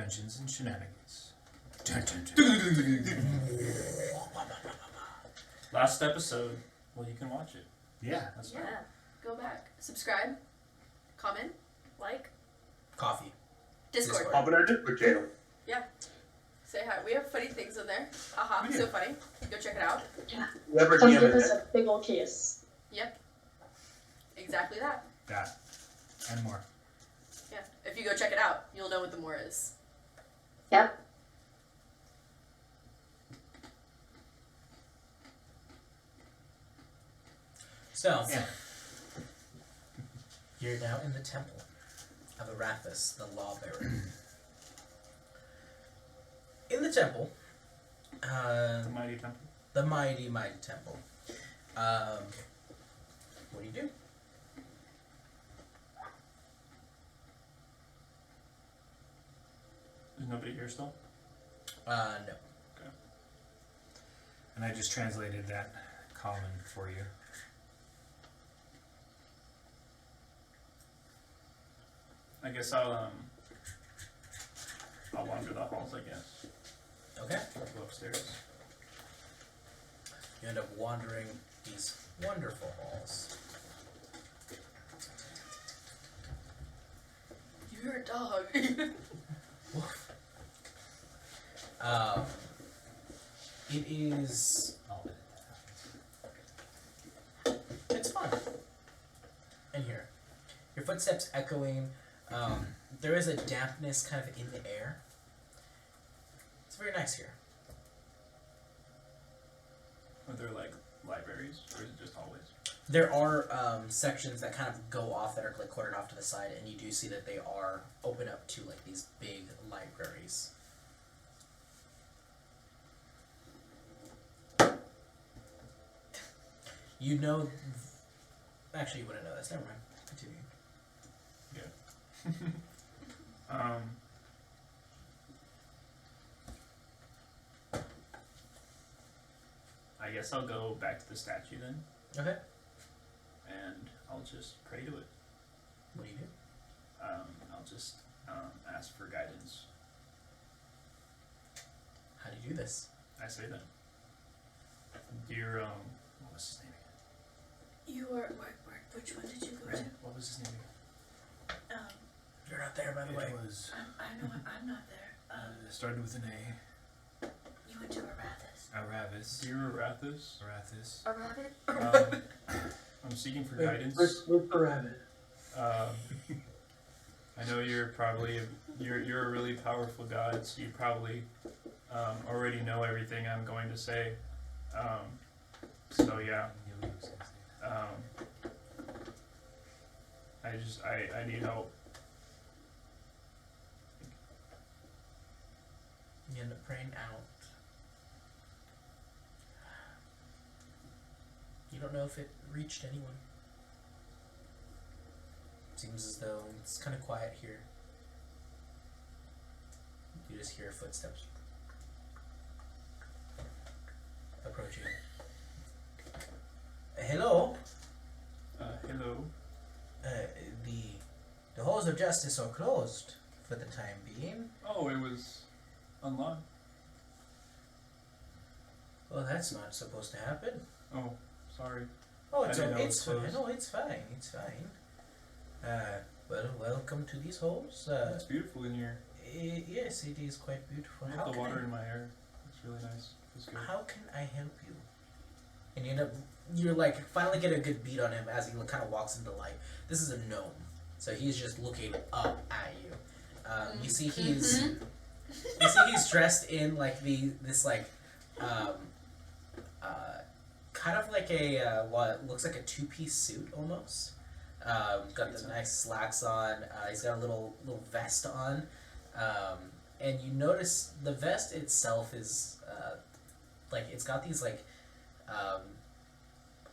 Dungeons and Shenanigans. Dun, dun, dun. Last episode. Well, you can watch it. Yeah. That's Yeah. right. Go back. Subscribe. Comment. Like. Coffee. Discord. Pop in our Discord channel. Yeah. Say hi. We have funny things in there. Haha. We do. So funny. Go check it out. Whoever Come DM give us it. a big ol' kiss. Yep. Exactly that. That. And more. Yeah. If you go check it out, you'll know what the more is. Yep. So, Yeah. you're now in the temple of Arathis, the lawbearer. In the temple, The Mighty Temple. the mighty, mighty temple. What do you do? Is nobody here still? No. And I just translated that common for you. I guess I'll wander the halls, I guess. Okay. Go upstairs. You end up wandering these wonderful halls. You're a dog. It is. I'll edit that. It's fun. In here. Your footsteps echoing. There is a dampness kind of in the air. It's very nice here. Are there like libraries, or is it just hallways? There are sections that kind of go off that are like quartered off to the side, and you do see that they are open up to like these big libraries. You know, actually, you wouldn't know this. Never mind. Continue. I guess I'll go back to the statue then, Okay. and I'll just pray to it. What do you do? I'll just ask for guidance. How do you do this? I say that. Dear, what was his name You were. Which one did you go again? What was his name again? to? You're not there, by the way. It was. I know. I'm not there. It started with an A. You went to Arathis. Aravis. Dear Arathis, Arathis. A rabbit? I'm seeking for guidance. Look for rabbit. I know you're probably you're a really powerful god, so you probably already know everything I'm going to say. So yeah, I need help. You end up praying out. You don't know if it reached anyone. Seems as though it's kind of quiet here. You just hear footsteps approaching. Hello. Hello. The halls of justice are closed for the time being. Oh, it was unlocked. Well, that's not supposed to happen. Oh, sorry. Oh, I didn't know it was it's fine. closed. No, it's fine. It's fine. Well, welcome to these halls. It's beautiful in here. Yes, it is quite beautiful. I love the water in my hair. It's really nice. It's good. How can I help you? And you end up, you're like, finally get a good beat on him as he kind of walks into light. This is a gnome, so he's just looking up at you. You see he's dressed in like this kind of like a what looks like a two-piece suit almost. Got the nice slacks on. He's got a little vest on, and you notice the vest itself is like it's got these like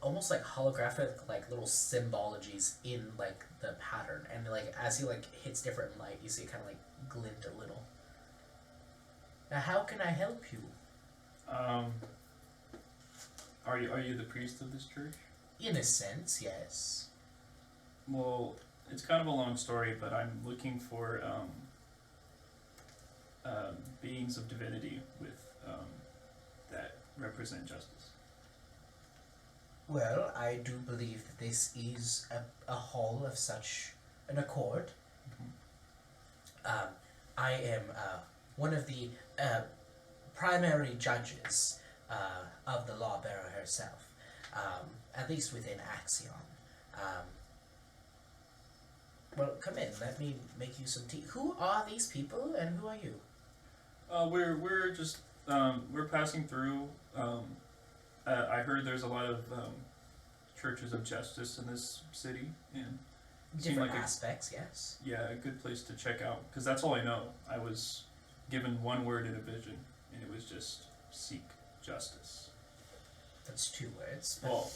almost like holographic like little symbologies in like the pattern, and like as he like hits different light, you see it kind of like glint a little. Now, how can I help you? Are you the priest of this church? In a sense, yes. Well, it's kind of a long story, but I'm looking for beings of divinity with that represent justice. Well, I do believe that this is a hall of such an accord. I am one of the primary judges of the lawbearer herself, at least within Axion. Well, come in. Let me make you some tea. Who are these people, and who are you? We're just we're passing through. I heard there's a lot of churches of justice in this city, and seemed Different like aspects, yes. a good place to check out because that's all I know. I was given one word in a vision, and it was just seek justice. That's 2 words. But Well,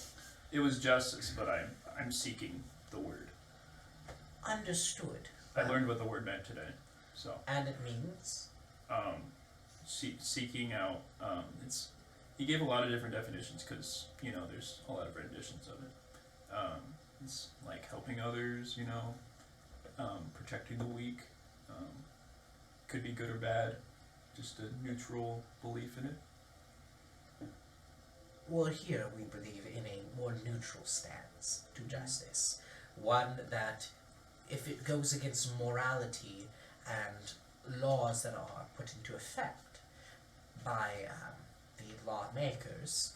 it was justice, but I'm seeking the word. understood. I learned what the word meant today, so And it means? seeking out. He gave a lot of different definitions because there's a lot of renditions of it. It's like helping others, protecting the weak. Could be good or bad, just a neutral belief in it. Well, here we believe in a more neutral stance to justice. One that, if it goes against morality and laws that are put into effect by the lawmakers,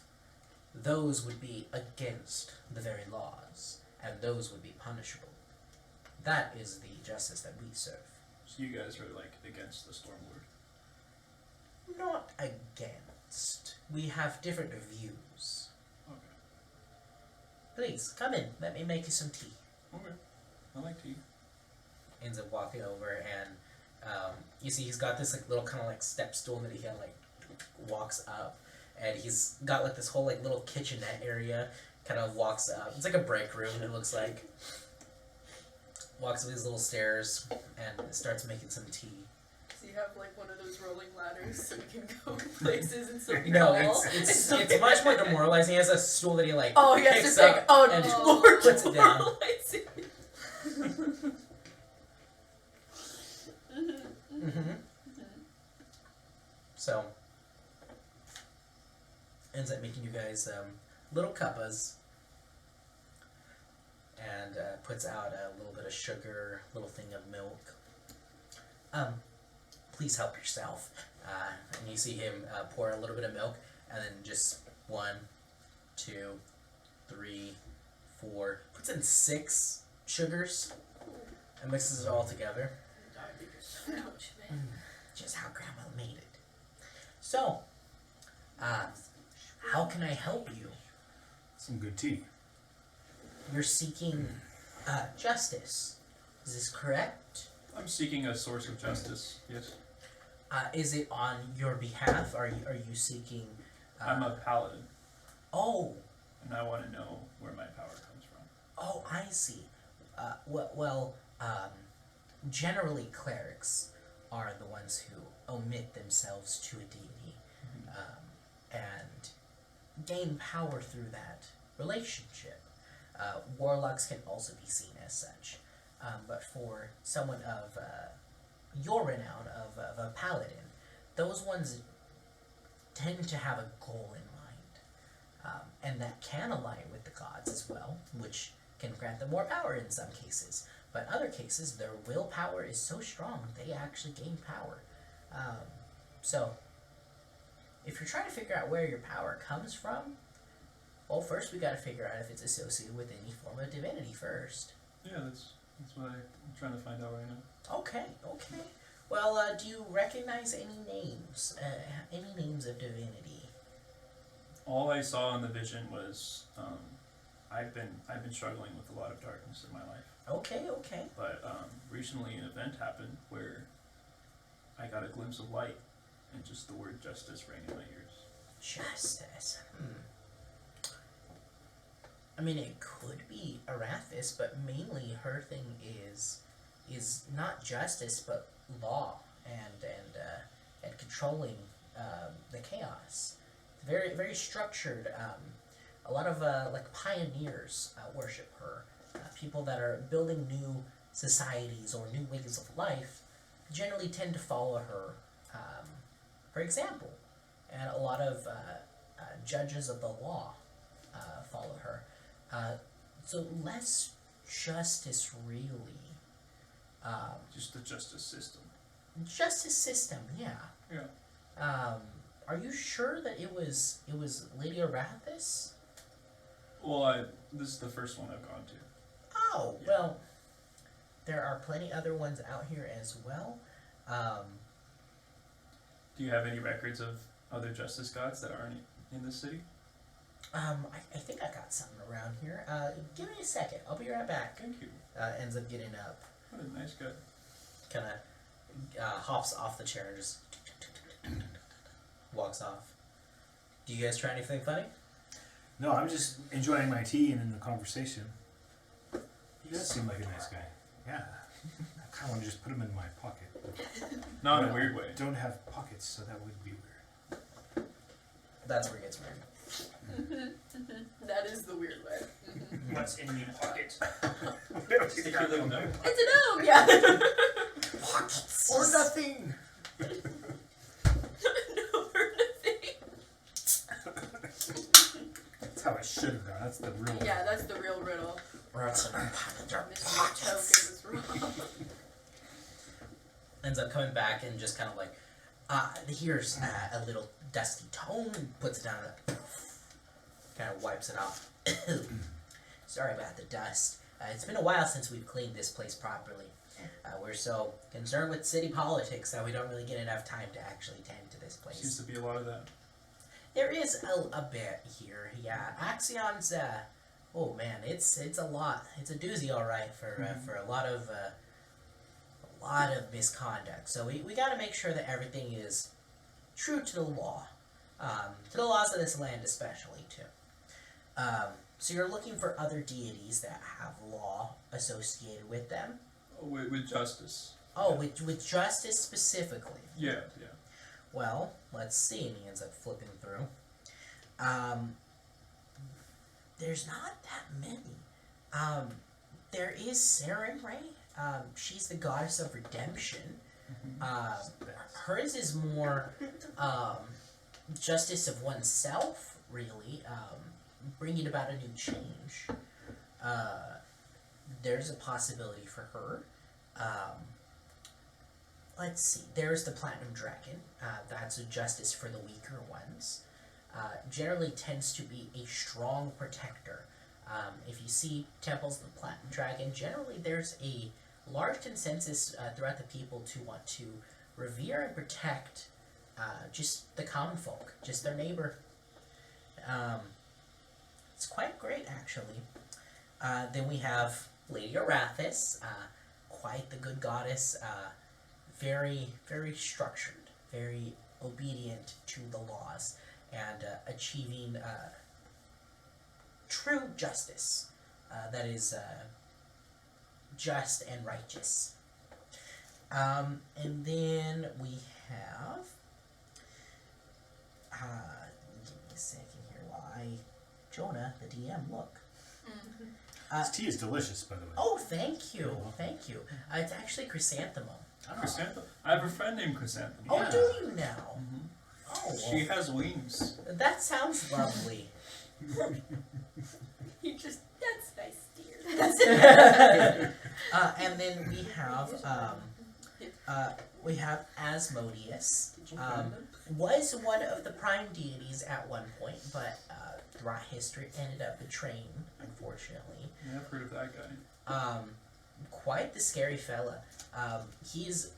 those would be against the very laws, and those would be punishable. That is the justice that we serve. So you guys are like against the Stormlord. Not against. We have different views. Okay. Please, come in. Let me make you some tea. Okay. I like tea. Ends up walking over, and you see he's got this like little kind of like step stool that he kind of like walks up, and he's got like this whole like little kitchenette area. Kind of walks up. It's like a break room. It looks like. Walks up these little stairs and starts making some tea. So you have like one of those rolling ladders so you can go places and still be No, tall. it's much more demoralizing. He has a stool that he like Oh, he has picks to take. up Oh, and Lord, puts it down. demoralizing. Mm-hmm. So ends up making you guys little cuppas, and puts out a little bit of sugar, little thing of milk. Please help yourself. And you see him pour a little bit of milk, and then just 1, 2, 3, 4. Puts in 6 sugars, and mixes it all together. Ouch, man. Just how Grandma made it. So, how can I help you? Some good tea. You're seeking justice. Is this correct? I'm seeking a source of justice. Yes. Is it on your behalf? Are you seeking? I'm a paladin, Oh, and I want to know where my power comes from. oh, I see. Well, generally clerics are the ones who omit themselves to a deity, and gain power through that relationship. Warlocks can also be seen as such, but for someone of your renown of a paladin, those ones tend to have a goal in mind, and that can align with the gods as well, which can grant them more power in some cases. But in other cases, their willpower is so strong they actually gain power. So, if you're trying to figure out where your power comes from, well, first we got to figure out if it's associated with any form of divinity first. Yeah, that's what I'm trying to find out right now. Okay. Well, do you recognize any names? Any names of divinity? All I saw in the vision was I've been struggling with a lot of darkness in my life. Okay. But recently an event happened where I got a glimpse of light, and just the word justice rang in my ears. Justice. I mean, it could be Arathis, but mainly her thing is not justice, but law and controlling the chaos. Very very structured. A lot of like pioneers worship her. People that are building new societies or new ways of life generally tend to follow her for example, and a lot of judges of the law follow her. So less justice, really. Just the justice system. Justice system, yeah. Yeah. Are you sure that it was Lady Arathis? Well, this is the first one I've gone to. Oh, Yeah. well, there are plenty other ones out here as well. Do you have any records of other justice gods that aren't in this city? I think I got something around here. Give me a second. I'll be right back. Thank you. Ends up getting up. What a nice guy. Kind of hops off the chair and just walks off. Do you guys try anything funny? No, I'm just enjoying my tea and in the conversation. He does seem like a nice guy. Yeah. I kind of want to just put him in my pocket. Not in But a weird way. I don't have pockets, so that would be weird. That's where it gets weird. That is the weird way. What's in your pocket? Stick Stick your little note. It's a gnome, yeah. Pockets! Or nothing! No, or nothing. That's how it should have gone. That's the real Yeah, that's the real riddle. What's in our pockets? Our Mr. pockets. Token is wrong. Ends up coming back and just kind of like, here's a little dusty tome, and puts it down and kind of wipes it off. Sorry about the dust. It's been a while since we've cleaned this place properly. We're so concerned with city politics that we don't really get enough time to actually tend to this place. Seems to be a lot of that. There is a bit here, yeah. Axion's, oh man, it's a lot. It's a doozy, all right, for a lot of misconduct. So we got to make sure that everything is true to the law, to the laws of this land, especially too. So you're looking for other deities that have law associated with them. With justice. Oh, with justice specifically. Yeah, yeah. Well, let's see. And he ends up flipping through. There's not that many. There is Sarenrae. She's the goddess of redemption. Hers is more justice of oneself, really, bringing about a new change. There's a possibility for her. Let's see. There's the Platinum Dragon. That's a justice for the weaker ones. Generally tends to be a strong protector. If you see temples of the Platinum Dragon, generally there's a large consensus throughout the people to want to revere and protect just the common folk, just their neighbor. It's quite great, actually. Then we have Lady Arathis, quite the good goddess, very, very structured, very obedient to the laws, and achieving true justice that is just and righteous. And then we have, give me a second here while Jonah, the DM, look. This tea is delicious, by the way. Oh, thank you, thank you. It's actually chrysanthemum. Chrysanthemum? I have a friend named Chrysanthemum. Oh, Yeah. do you now? Mhm. Oh, well, She has wings. that sounds lovely. You just, that's nice, dear. And then we have Asmodeus. Did you find them? Was one of the prime deities at one point, but throughout history ended up betraying, unfortunately. Yeah, I've heard of that guy. Quite the scary fella. He's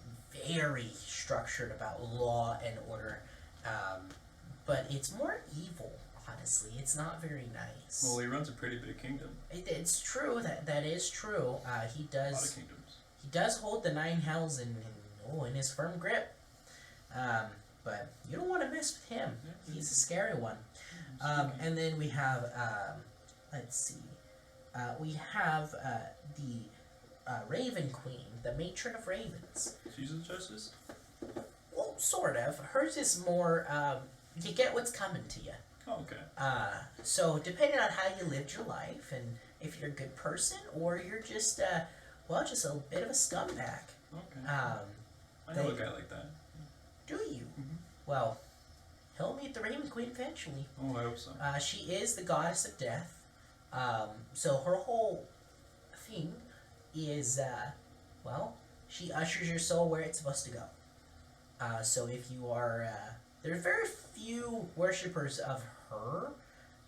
very structured about law and order, but it's more evil, honestly. It's not very nice. Well, he runs a pretty big kingdom. It's true, that is true. He A lot of does kingdoms. he does hold the 9 hells in his firm grip. But you don't want to mess with him. Yeah. He's a scary one. And then we have, let's see, we have the Raven Queen, the matron of ravens. She's a justice? Well, sort of. Hers is more, you get what's coming to you. Oh, okay. So depending on how you lived your life, and if you're a good person, or you're just, just a bit of a scumbag. Okay. Um, I know a they- guy like that. Do you? Mhm. Well, he'll meet the Raven Queen eventually. Oh, I hope so. She is the goddess of death. So her whole thing is, well, she ushers your soul where it's supposed to go. So if you are, there are very few worshippers of her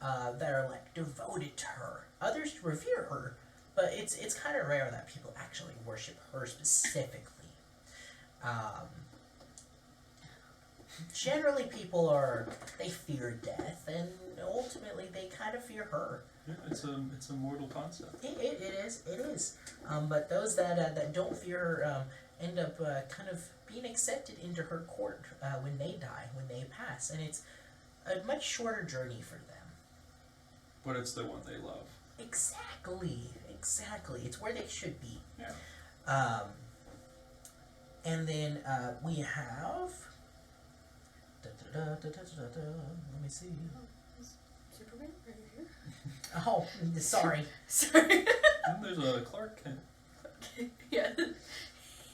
that are like devoted to her. Others revere her, but it's kind of rare that people actually worship her specifically. Generally, people they fear death, and ultimately they kind of fear her. Yeah, it's a mortal concept. It is. But those that don't fear her end up kind of being accepted into her court when they die, when they pass, and it's a much shorter journey for them. But it's the one they love. Exactly. It's where they should be. Yeah. And then we have. Let me see. Superman, are you here? Oh, sorry. Sorry. Then there's a Clark Kent. Okay, yeah.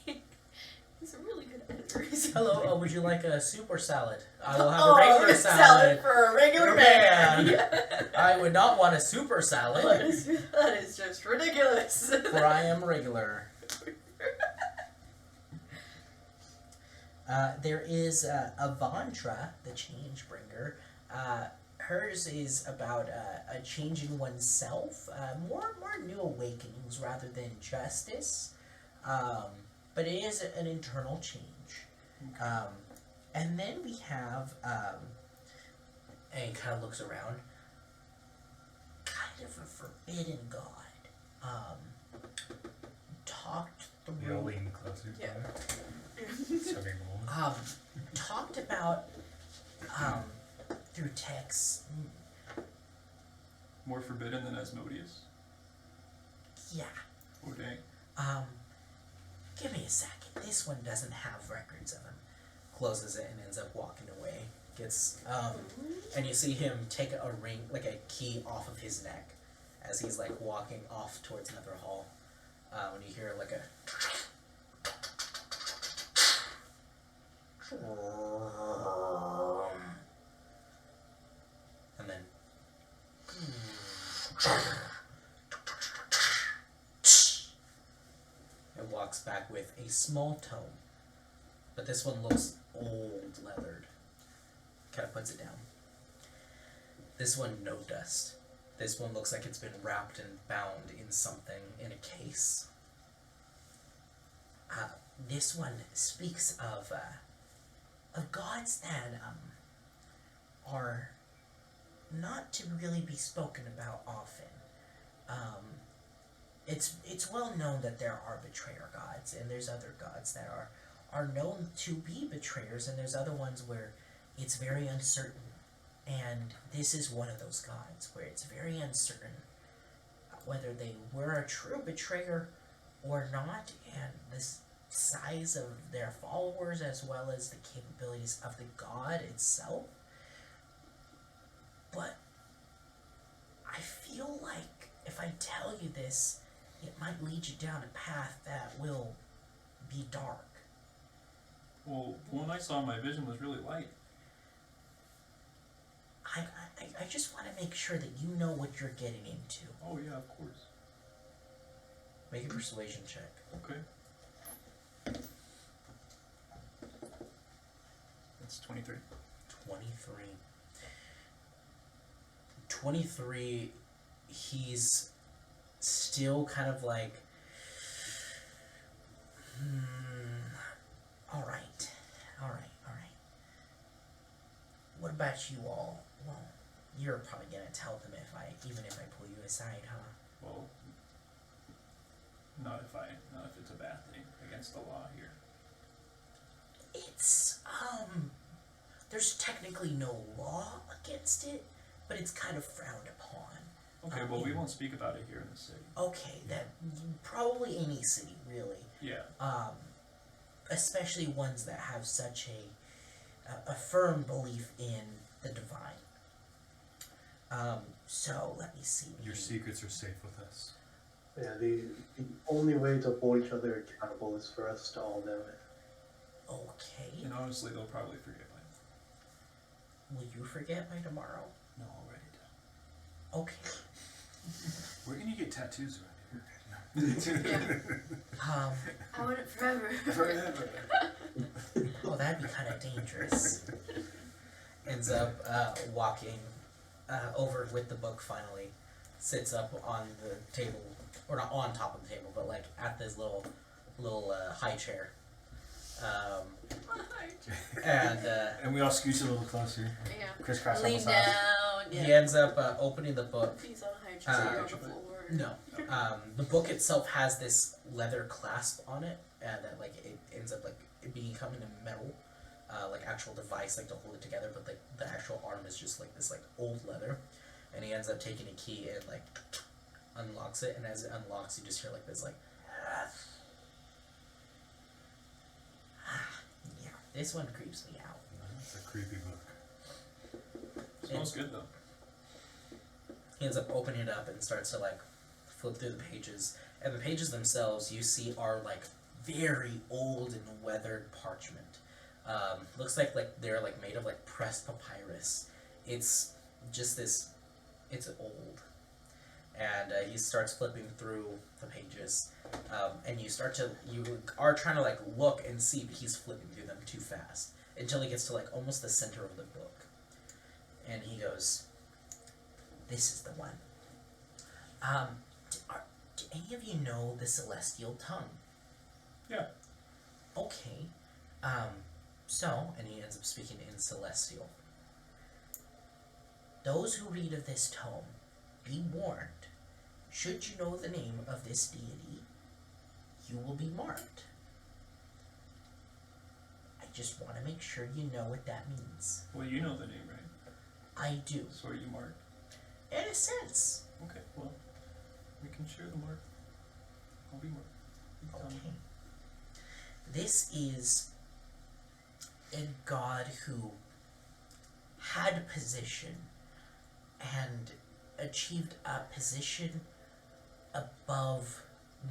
He's a really good editor. Hello, would you like a soup or salad? I will have Oh, a regular salad for a regular man. Yeah. I would not want a super salad, That is just ridiculous. for I am regular. There is Avandra, the Changebringer. Hers is about a change in oneself, more new awakenings rather than justice. But it is an internal change. And then we have, and he kind of looks around, kind of a forbidden god. Talked We all through, lean closer. Yeah. Sorry, more. talked about, through text. More forbidden than Asmodeus. Yeah. Oh dang. Give me a second. This one doesn't have records of him. Closes it and ends up walking away. Gets, and you see him take a ring, like a key off of his neck as he's like walking off towards another hall. When you hear like a and then it walks back with a small tome, but this one looks old leathered. Kind of puts it down. This one, no dust. This one looks like it's been wrapped and bound in something in a case. This one speaks of gods that are not to really be spoken about often. It's well known that there are betrayer gods, and there's other gods that are known to be betrayers, and there's other ones where it's very uncertain. And this is one of those gods where it's very uncertain whether they were a true betrayer or not, and the size of their followers as well as the capabilities of the god itself. But I feel like if I tell you this, it might lead you down a path that will be dark. Well, the one I saw in my vision was really light. I just want to make sure that you know what you're getting into. Oh yeah, of course. Make a persuasion check. Okay. That's 23. 23, he's still kind of like, alright. What about you all? Well, you're probably gonna tell them even if I pull you aside, huh? Well, not if it's a bad thing against the law here. It's, there's technically no law against it, but it's kind of frowned upon. Okay, well, we won't speak about it here in the city. Okay, that probably any city, really. Yeah. Especially ones that have such a firm belief in the divine. So let me see. Your secrets are safe with us. Yeah, the only way to hold each other accountable is for us to all know it. Okay. And honestly, they'll probably forget by Will you forget by tomorrow? no, I'll write it Okay. Where can you get tattoos around Yeah. Um, I want it forever. here? Forever. oh, that'd be kind of dangerous. Ends up walking over with the book finally. Sits up on the table, or not on top of the table, but like at this little high chair. And And we all scooch a little closer. Yeah. Crisscross Lean almost out. down. Yeah. he ends up opening the book. He's on a high chair on the actually. floor. No, the book itself has this leather clasp on it, and that like it ends up like it becoming a metal, like actual device like to hold it together. But like the actual arm is just like this like old leather, and he ends up taking a key and like unlocks it, and as it unlocks, you just hear like this like. Yeah, this one creeps me out. It's a creepy book. out. Smells good though. He ends up opening it up and starts to like flip through the pages, and the pages themselves you see are like very old and weathered parchment. Looks like they're like made of like pressed papyrus. It's just this. It's old, and he starts flipping through the pages, and you are trying to like look and see, but he's flipping through them too fast until he gets to like almost the center of the book, and he goes. This is the one. Do any of you know the celestial tongue? Yeah. Okay. And he ends up speaking in celestial. Those who read of this tome, be warned. Should you know the name of this deity, you will be marked. I just want to make sure you know what that means. Well, you know the name, right? I do. So are you marked? In a sense. Okay, well, we can share the mark. I'll be marked. You can tell me. Okay. This is a god who had position and achieved a position above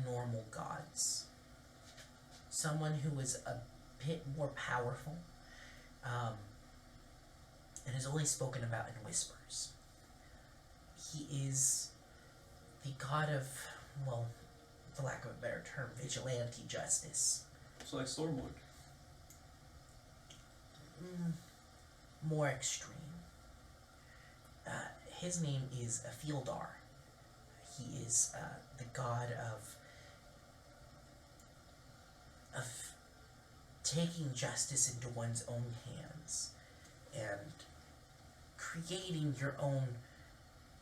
normal gods. Someone who is a bit more powerful, and is only spoken about in whispers. He is the god of, well, for lack of a better term, vigilante justice. So like Stormwood. More extreme. His name is Afildar. He is the god of taking justice into one's own hands and creating your own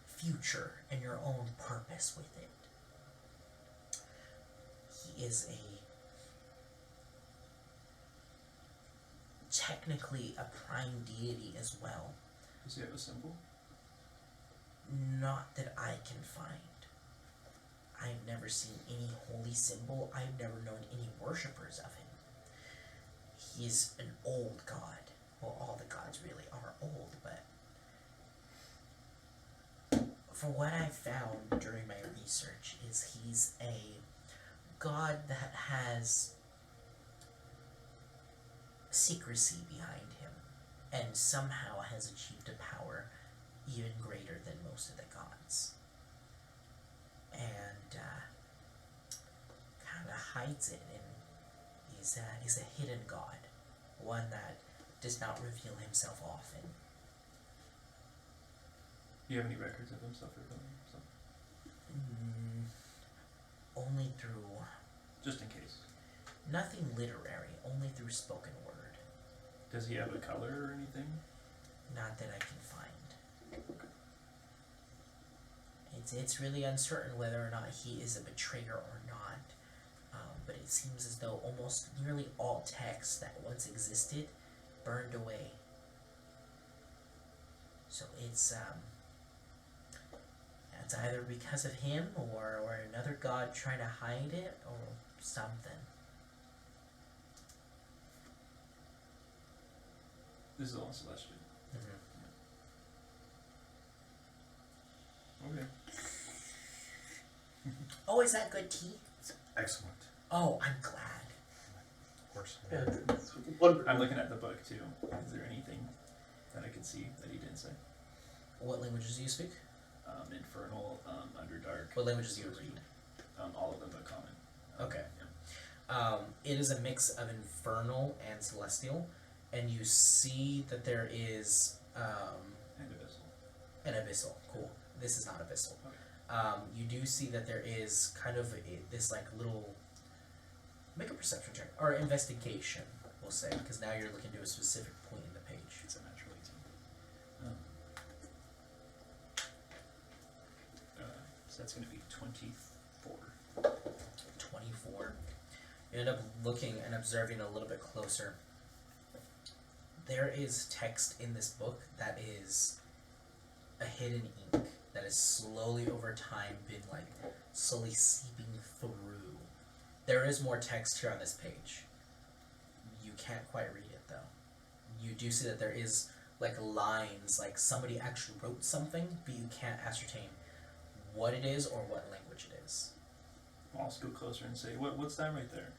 future and your own purpose with it. He is technically a prime deity as well. Does he have a symbol? Not that I can find. I've never seen any holy symbol. I've never known any worshippers of him. He is an old god. Well, all the gods really are old, but for what I found during my research is he's a god that has secrecy behind him and somehow has achieved a power even greater than most of the gods. And kind of hides it, and he's a hidden god, one that does not reveal himself often. Do you have any records of himself or himself? Only through Just in case. nothing literary, only through spoken word. Does he have a color or anything? Not that I can find. It's really uncertain whether or not he is a betrayer or not, but it seems as though almost nearly all texts that once existed burned away. So it's either because of him or another god trying to hide it or something. This is all celestial. Okay. Oh, is that good tea? Excellent. Oh, I'm glad. of course. Yeah, it's wonderful. I'm looking at the book too. Is there anything that I can see that he didn't say? What languages do you speak? Infernal, Underdark. What languages do you read? All of them but common. Okay. Yeah. It is a mix of infernal and celestial, and you see that there is And abyssal. an abyssal. Cool. This is not abyssal. Okay. You do see that there is kind of this like little. Make a perception check or investigation, we'll say, because now you're looking to a specific point in the page. It's a natural 18. So that's going to be 24. 24. You end up looking and observing a little bit closer. There is text in this book that is a hidden ink that has slowly over time been like slowly seeping through. There is more text here on this page. You can't quite read it though. You do see that there is like lines, like somebody actually wrote something, but you can't ascertain what it is or what language it is. I'll just go closer and say, what's that right there?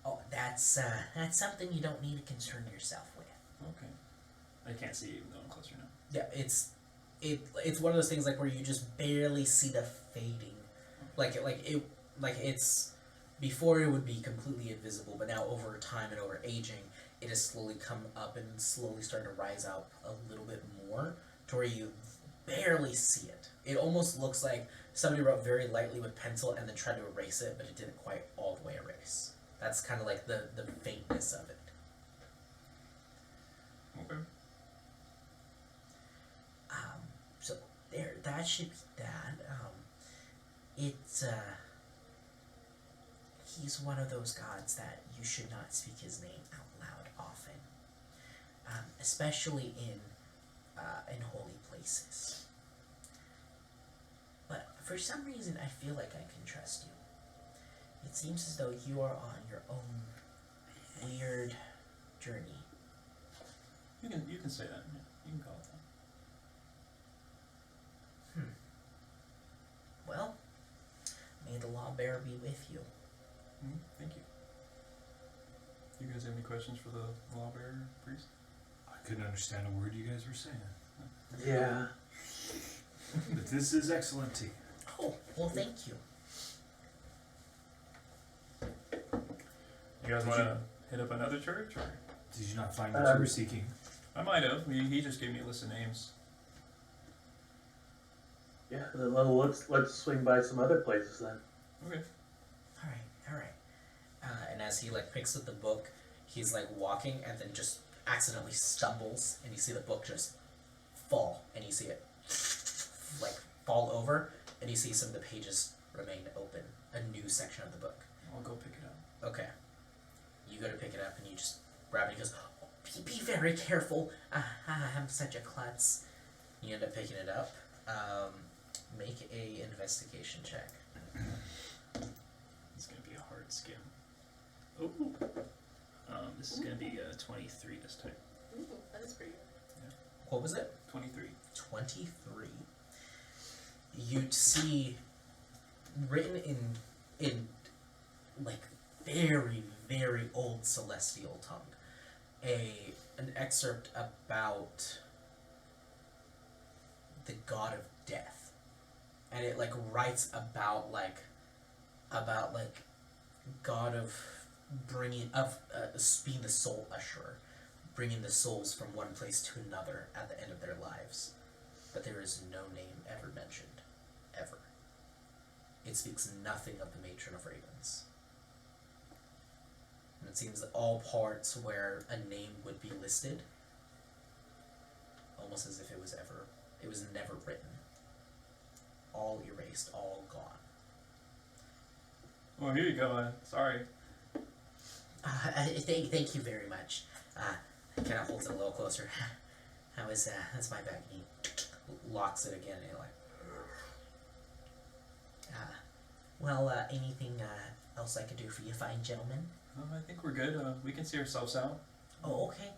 Oh, that's something you don't need to concern yourself with. Okay. I can't see even though I'm closer now. Yeah, it's one of those things like where you just barely see the fading, like it's before it would be completely invisible, but now over time and over aging, it has slowly come up and slowly started to rise up a little bit more to where you barely see it. It almost looks like somebody wrote very lightly with pencil and then tried to erase it, but it didn't quite all the way erase. That's kind of like the faintness of it. Okay. So there, that should be that. It's he's one of those gods that you should not speak his name out loud often, especially in holy places. But for some reason, I feel like I can trust you. It seems as though you are on your own weird journey. You can say that. Yeah. You can call it that. Well, may the law bearer be with you. Thank you. You guys have any questions for the law bearer priest? I couldn't understand a word you guys were saying. Yeah. But this is excellent tea. Oh, well, thank you. You guys want to hit up another church, or? Did you not find what you were seeking? I might have. He just gave me a list of names. Yeah. Well, let's swing by some other places then. Okay. All right. And as he like picks up the book, he's like walking and then just accidentally stumbles, and you see the book just fall, and you see it like fall over, and you see some of the pages remain open. A new section of the book. I'll go pick it up. Okay. You go to pick it up, and you just grab it. He goes, oh, be very careful. I'm such a klutz. You end up picking it up. Make a investigation check. It's gonna be a hard skim. Oh. This is gonna be 23 this time. Ooh, that is pretty good. What was it? 23. 23. You'd see written in like very, very old celestial tongue an excerpt about the god of death, and it like writes about god of being the soul usherer, bringing the souls from one place to another at the end of their lives, but there is no name ever mentioned, ever. It speaks nothing of the matron of ravens. And it seems that all parts where a name would be listed, almost as if it was never written. All erased, all gone. Well, here you go. Sorry. Thank you very much. Kind of holds it a little closer. That's my bag. He locks it again and anything else I could do for you, fine gentlemen? I think we're good. We can see ourselves out. Oh, okay.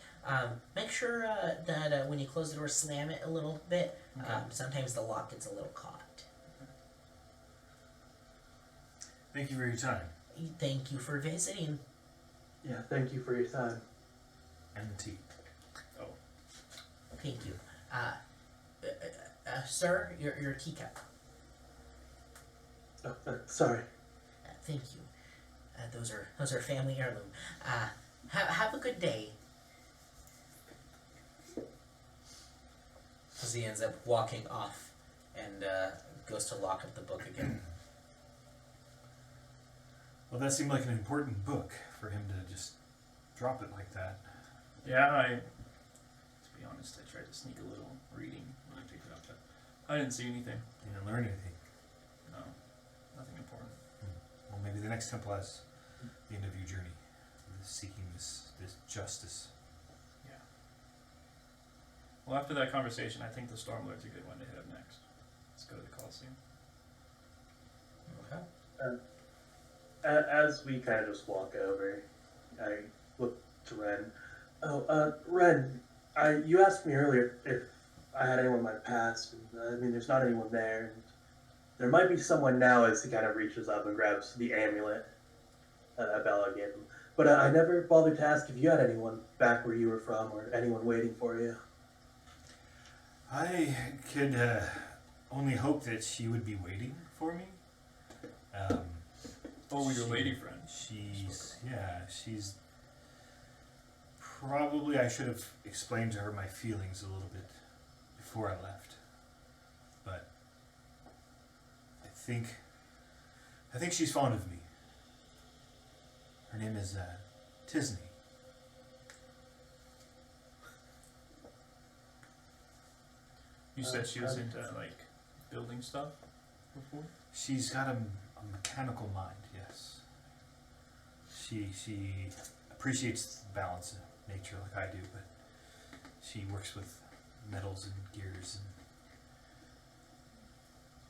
Make sure that when you close the door, slam it a little bit. Okay. Sometimes the lock gets a little caught. Thank you for your time. Thank you for visiting. Yeah, thank you for your time. And the tea. Oh, Thank you. Sir, your teacup. Oh, sorry. Thank you. Those are family heirloom. Have a good day. As he ends up walking off and goes to lock up the book again. Well, that seemed like an important book for him to just drop it like that. yeah. To be honest, I tried to sneak a little reading when I picked it up, but I didn't see anything. You didn't learn anything. No, nothing important. Well, maybe the next temple has the end of your journey, seeking this justice. Yeah. Well, after that conversation, I think the Stormlord's a good one to hit up next. Let's go to the Coliseum. Okay. As we kind of just walk over, I look to Ren. Oh, Ren, you asked me earlier if I had anyone in my past. And, I mean, there's not anyone there. And there might be someone now as he kind of reaches up and grabs the amulet that Bella gave him. But I never bothered to ask if you had anyone back where you were from or anyone waiting for you. I could only hope that she would be waiting for me. Oh, your lady friend. She's probably, I should have explained to her my feelings a little bit before I left. But I think she's fond of me. Her name is Tisney. You said she was into like building stuff before. She's got a mechanical mind, yes. She appreciates the balance of nature like I do, but she works with metals and gears and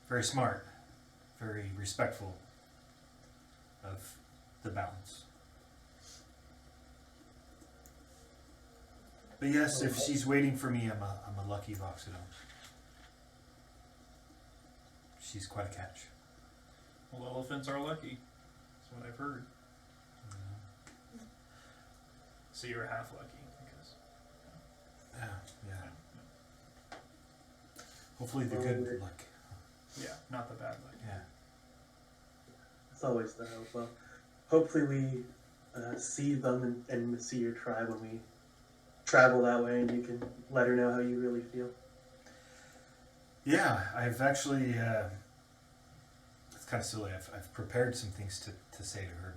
very smart, very respectful of the balance. But yes, if she's waiting for me, I'm a lucky Voxodon. She's quite a catch. Well, elephants are lucky. That's what I've heard. So you're half lucky, I guess. Yeah. Hopefully the good luck. Yeah, not the bad luck. Yeah. It's always the hope. Well, hopefully we see them and see your tribe when we travel that way, and you can let her know how you really feel. Yeah, I've actually, it's kind of silly, I've prepared some things to say to her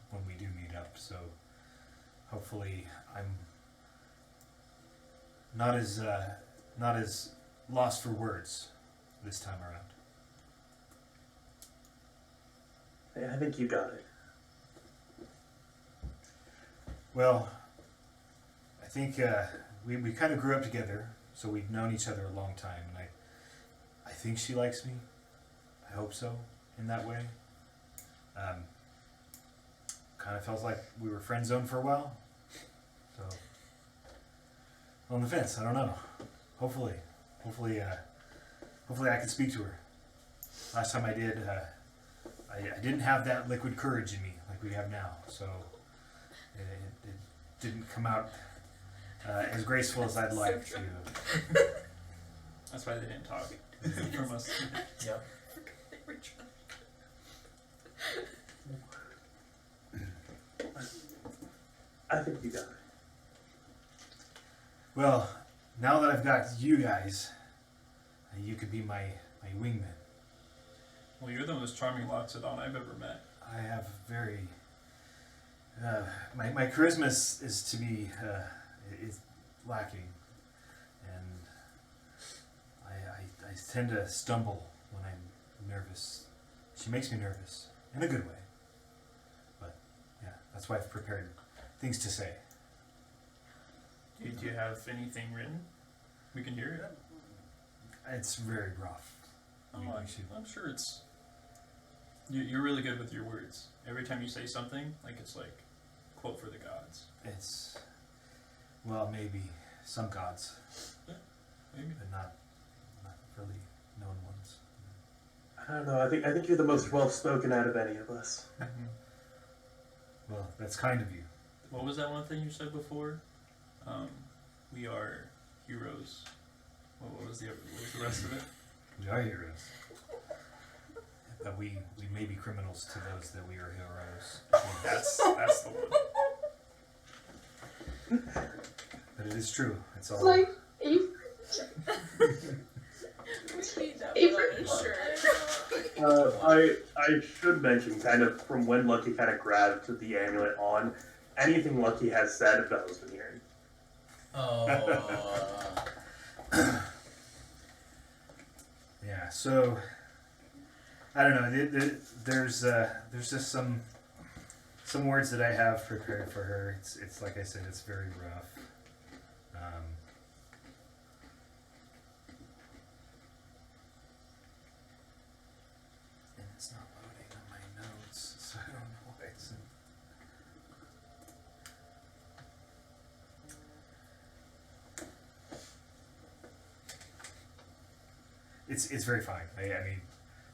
when we do meet up, so hopefully I'm not as lost for words this time around. Yeah, I think you got it. Well, I think we kind of grew up together, so we've known each other a long time, and I think she likes me. I hope so, in that way. Kind of felt like we were friend zoned for a while, so on the fence. I don't know. Hopefully I can speak to her. Last time I did, I didn't have that liquid courage in me like we have now, so it didn't come out as graceful as I'd like to. That's why they didn't talk from us. Yep. They were trying. I think you got it. Well, now that I've got you guys, you could be my wingman. Well, you're the most charming Loxodon I've ever met. I have very my charisma is to be is lacking, and I tend to stumble when I'm nervous. She makes me nervous in a good way, but yeah, that's why I've prepared things to say. Do you have anything written? We can hear it. It's very rough. Oh, We should- I'm sure it's. You're really good with your words. Every time you say something, like it's like, quote for the gods. It's well, maybe some gods, Maybe. but not really known ones. I don't know. I think you're the most well spoken out of any of us. Well, that's kind of you. What was that one thing you said before? We are heroes. What was the rest of it? We are heroes. But we may be criminals to those that we are heroes. That's the one. But it is true. It's all. Like, you, We need that one on a shirt. I should mention, kind of from when Lucky kind of grabbed the amulet on, anything Lucky has said, Bella's been hearing. Oh. Yeah. So I don't know. There's just some words that I have prepared for her. It's like I said. It's very rough. And it's not loading on my notes, so I don't know why it's. It's very fine. I mean,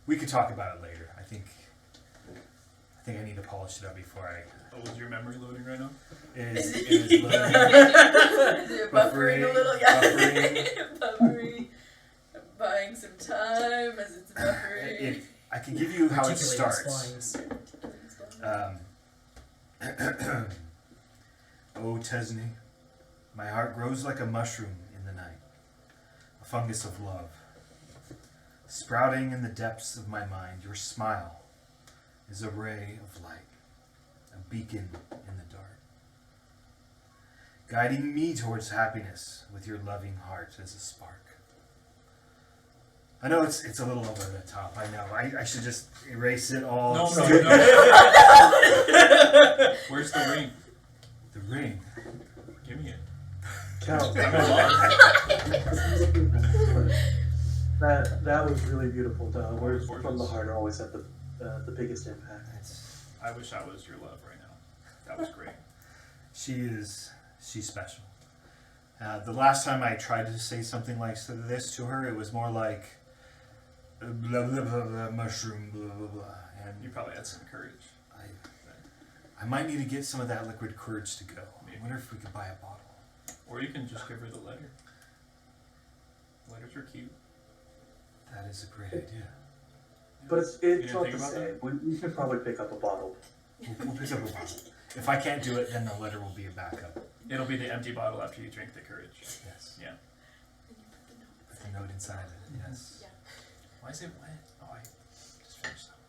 we could talk about it later. I think I need to polish it up before I. Oh, was your memory loading right now? It Is is it- loading. Is it buffering a little? Yeah. Buffering. Buying some time as it's buffering. I can give you how it Articulating starts. splines. Oh, Tesney, my heart grows like a mushroom in the night, a fungus of love. Sprouting in the depths of my mind, your smile is a ray of light, a beacon in the dark, guiding me towards happiness with your loving heart as a spark. I know it's a little over the top. I know. I should just erase it all. No. Where's the ring? The ring. Give me it. Count. I'm in love. That was really beautiful. The words Gorgeous. from the heart always have the biggest impact. It's, I wish I was your love right now. That was great. she's special. The last time I tried to say something like this to her, it was more like blah blah blah, blah mushroom blah blah blah, and You probably had some courage. I might need to get some of that liquid courage to go. I wonder if we could buy a bottle. Or you can just give her the letter. Letters are cute. That is a great idea. But it's didn't not think the about same. We can probably pick up a bottle. We'll pick up a bottle. If I can't do it, then the letter will be a backup. It'll be the empty bottle after you drink the courage. Yes. Yeah. Put the note inside it. Yes. Yeah. Why is it wet? Oh, I just finished that.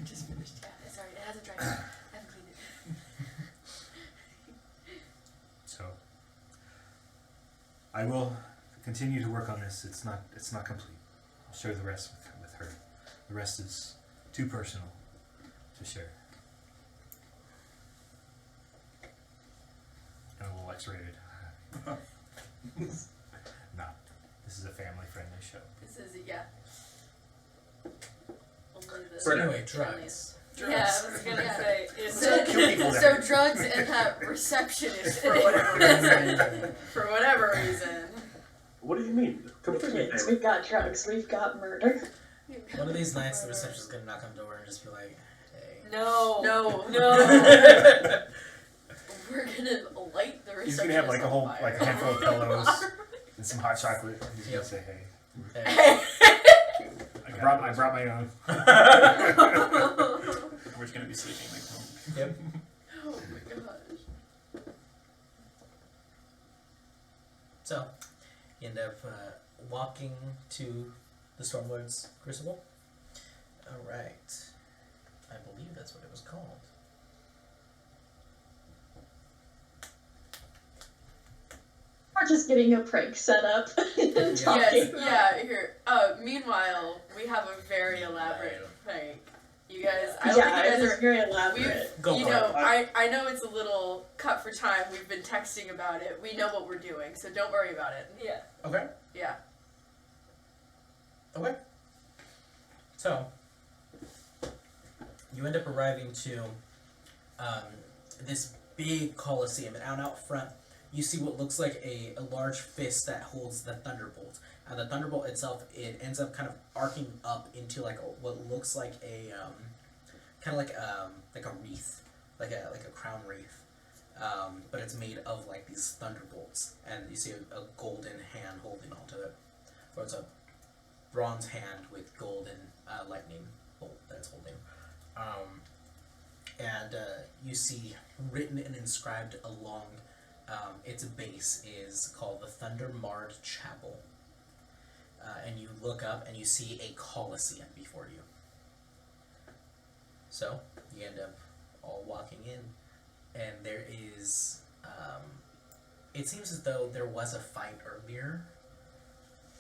Just finished. Yeah, sorry, it hasn't dried. I haven't cleaned it. So I will continue to work on this. It's not complete. I'll share the rest with her. The rest is too personal to share. And a little X-rated. No, this is a family-friendly show. This is, yeah. Only the So anyway, drugs. Yeah, I was gonna say. Don't kill people So there. drugs and that receptionist for whatever reason. For whatever reason. What do you mean? Completely kids, fair. we've got drugs, we've got murder. One of these nights, the receptionist's gonna knock on the door and just be like, "Hey." No. No. We're gonna light the receptionist He's gonna have like a whole, on fire. like a handful of pillows and some hot chocolate. He's gonna Yep. say, "Hey, Hey. I brought my own." We're just gonna be sleeping like home. Yep. Oh my gosh. So, you end up walking to the Stormlord's Crucible. Alright. I believe that's what it was called. We're just getting a prank set up and talking. Yes, yeah, here. Meanwhile, we have a very elaborate prank. You guys, I don't Yeah, think you it guys is are. very We've, elaborate. Go you for know, I know it's a little cut for time. We've been texting about it. We know what we're doing, so don't worry about it. Yeah. Okay. Yeah. Okay. So, you end up arriving to this big coliseum, and out front, you see what looks like a large fist that holds the thunderbolt. And the thunderbolt itself, it ends up kind of arcing up into like what looks like a kind of like a wreath, like a crown wreath. but it's made of like these thunderbolts, and you see a golden hand holding onto it, or it's a bronze hand with golden lightning bolt that it's holding. And you see written and inscribed along its base is called the Thunder Marred Chapel. And you look up and you see a Colosseum before you. So you end up all walking in, and there is, it seems as though there was a fight earlier,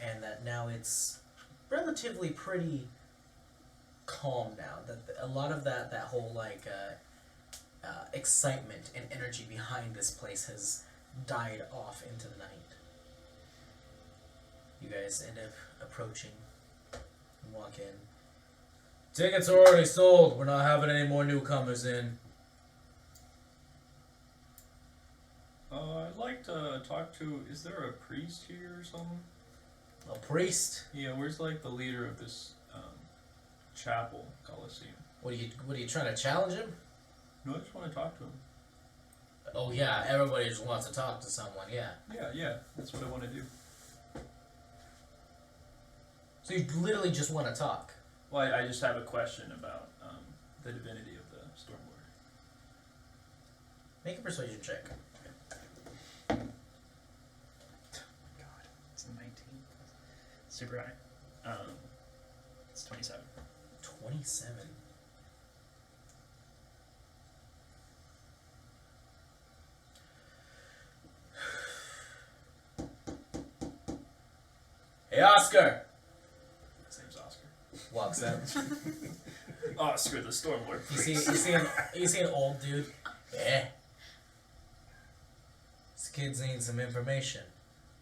and that now it's relatively pretty calm now. That a lot of that whole like excitement and energy behind this place has died off into the night. You guys end up approaching and walk in. Tickets are already sold. We're not having any more newcomers in. I'd like to talk to. Is there a priest here or something? A priest? Yeah, where's like the leader of this chapel Colosseum? What are you trying to challenge him? No, I just want to talk to him. Oh yeah, everybody just wants to talk to someone. Yeah. Yeah, that's what I want to do. So you literally just want to talk. Well, I just have a question about the divinity of the Stormlord. Make a persuasion check. God, it's a 19. Super high. It's 27. 27. Hey, Oscar! His name's Oscar. Walks up. Oscar, the Stormlord You priest. see an old dude. Yeah. This kid's need some information.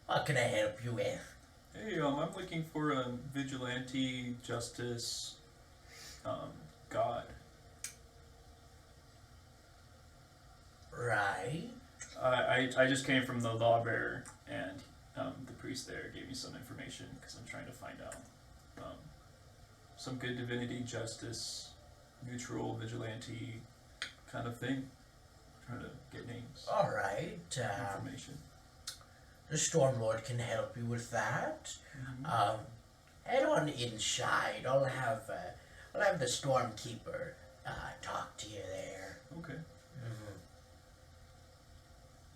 What can I help you with? Hey, I'm looking for a vigilante justice god. Right. I just came from the lawbearer, and the priest there gave me some information because I'm trying to find out some good divinity, justice, neutral, vigilante kind of thing. Trying to get names, All right. information. The Stormlord can help you with that. Head on inside. I'll have the Stormkeeper talk to you there. Okay. Mm-hmm.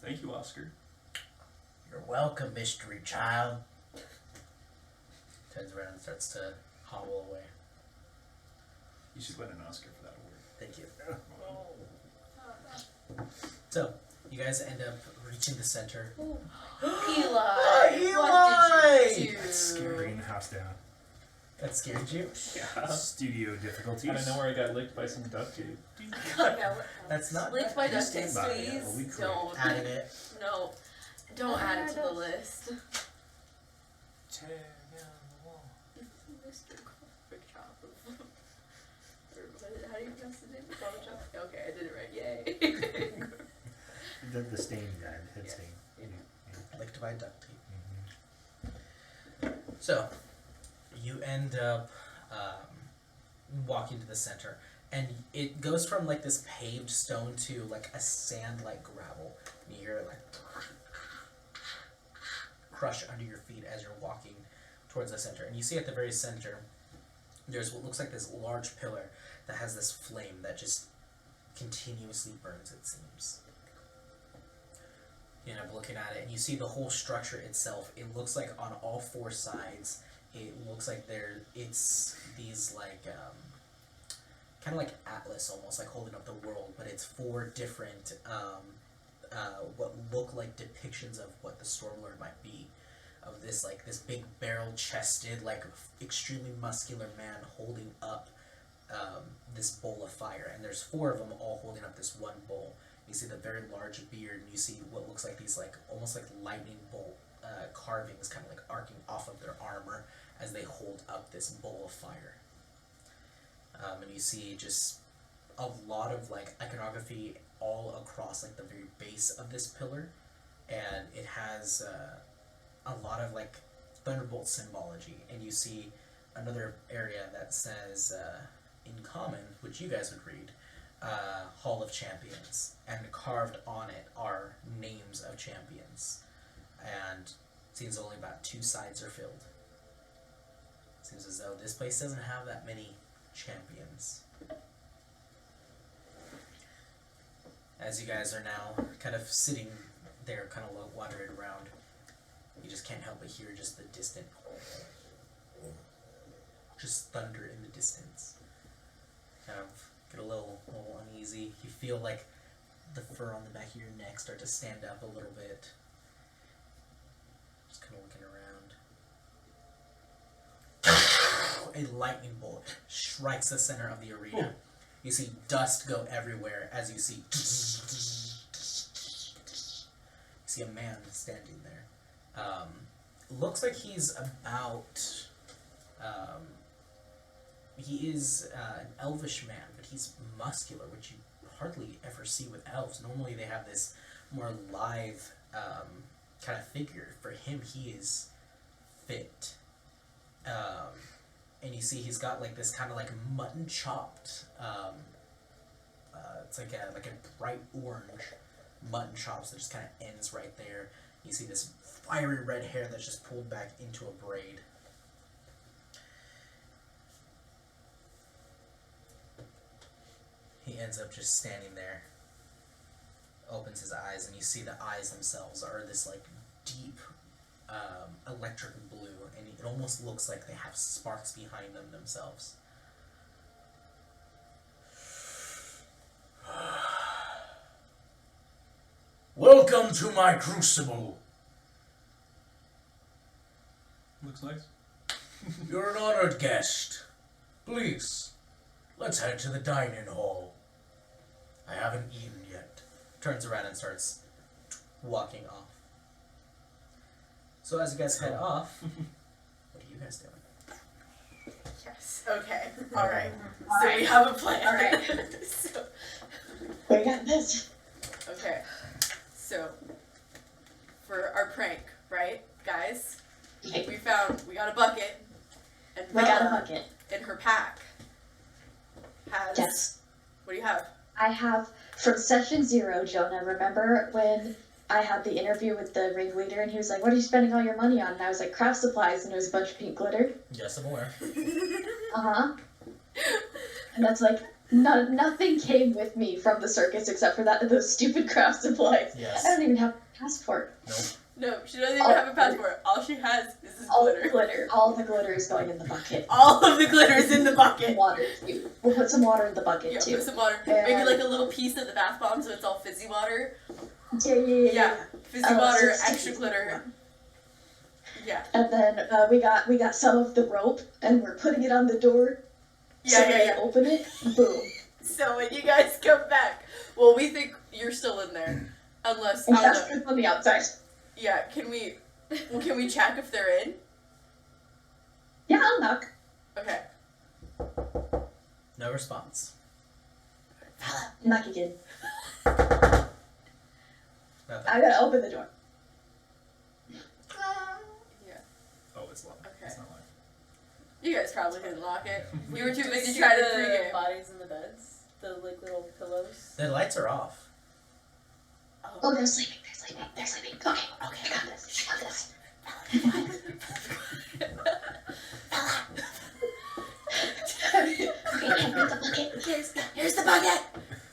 Thank you, Oscar. You're welcome, mystery child. Turns around and starts to hobble away. You should win an Oscar for that award. Thank you. So, you guys end up reaching the center. Eli, Eli! what did you do? That's scaring the house down. That scared you? Yeah. Studio difficulties. I don't know where I got licked by some duct tape. That's not Licked by duct tape, Stand by it. please. Well, we correct. Don't. adding it. No. Don't add it to the list. Tear down the wall. Mr. Coffee Chop. How do you pronounce the name? Coffee Chop? Okay, I did it right. Yay. The stain guy, the head Yeah. stain. Yeah. Licked by duct tape. So, you end up walking to the center, and it goes from like this paved stone to like a sand like gravel. And you hear it like crush under your feet as you're walking towards the center. And you see at the very center, there's what looks like this large pillar that has this flame that just continuously burns, it seems. You end up looking at it, and you see the whole structure itself. It looks like on all four sides, it looks like it's these like kind of like Atlas, almost like holding up the world, but it's four different what look like depictions of what the Stormlord might be. Of this like this big barrel-chested, like extremely muscular man holding up this bowl of fire, and there's four of them all holding up this one bowl. You see the very large beard, and you see what looks like these like almost like lightning bolt carvings kind of like arcing off of their armor as they hold up this bowl of fire. And you see just a lot of like iconography all across like the very base of this pillar, and it has a lot of like thunderbolt symbology. And you see another area that says in common, which you guys would read, Hall of Champions, and carved on it are names of champions. And it seems only about 2 sides are filled. Seems as though this place doesn't have that many champions. As you guys are now kind of sitting there, kind of wandering around, you just can't help but hear just the distant, just thunder in the distance. Kind of get a little uneasy. You feel like the fur on the back of your neck start to stand up a little bit. Just kind of looking around. A lightning bolt strikes the center of the arena. Ooh. You see dust go everywhere as you see. You see a man standing there. Looks like he's about. He is an elvish man, but he's muscular, which you hardly ever see with elves. Normally they have this more lithe kind of figure. For him, he is fit. And you see he's got like this kind of like mutton chopped. It's like a bright orange mutton chops that just kind of ends right there. You see this fiery red hair that's just pulled back into a braid. He ends up just standing there, opens his eyes, and you see the eyes themselves are this like deep electric blue, and it almost looks like they have sparks behind them themselves. Welcome to my crucible. Looks nice. You're an honored guest. Please, let's head to the dining hall. I haven't eaten yet. Turns around and starts walking off. So as you guys head off, what are you guys doing? Yes. Okay. All right. So we have a plan. All right. So, We got this. okay. So for our prank, right, guys? Okay. We got a bucket, and We got a Vela bucket. in her pack has. Yes. What do you have? I have from session 0, Jonah. Remember when I had the interview with the ringleader and he was like, "What are you spending all your money on?" And I was like, "Craft supplies," and it was a bunch of pink glitter. Yes, I'm aware. And that's like, nothing came with me from the circus except for those stupid craft supplies. Yes. I don't even have a passport. Nope. No, she doesn't even have a passport. All she has is this All glitter. the glitter. All the glitter is going in the bucket. All of the glitter is in the bucket. Water. We'll put some water in the bucket Yeah, too. put some water. And- Maybe like a little piece of the bath bomb so it's all fizzy water. Yeah. Fizzy Oh, water, so extra sticky. glitter. Yeah. And then we got some of the rope and we're putting it on the door. So when they open it, boom. So when you guys come back, well, we think you're still in there, unless And I don't know. Casper's on the outside. Yeah, can we check if they're in? Yeah, I'll knock. Okay. No response. Knock again. Nothing. I gotta open the door. Yeah. Oh, it's locked. Okay. It's not locked. You guys probably didn't lock it. You were too big to See try to the pregame. bodies in the beds, the like little pillows. The lights are off. Oh, they're sleeping. They're sleeping. Okay, I got this. Okay, hand me the bucket. Here's the bucket.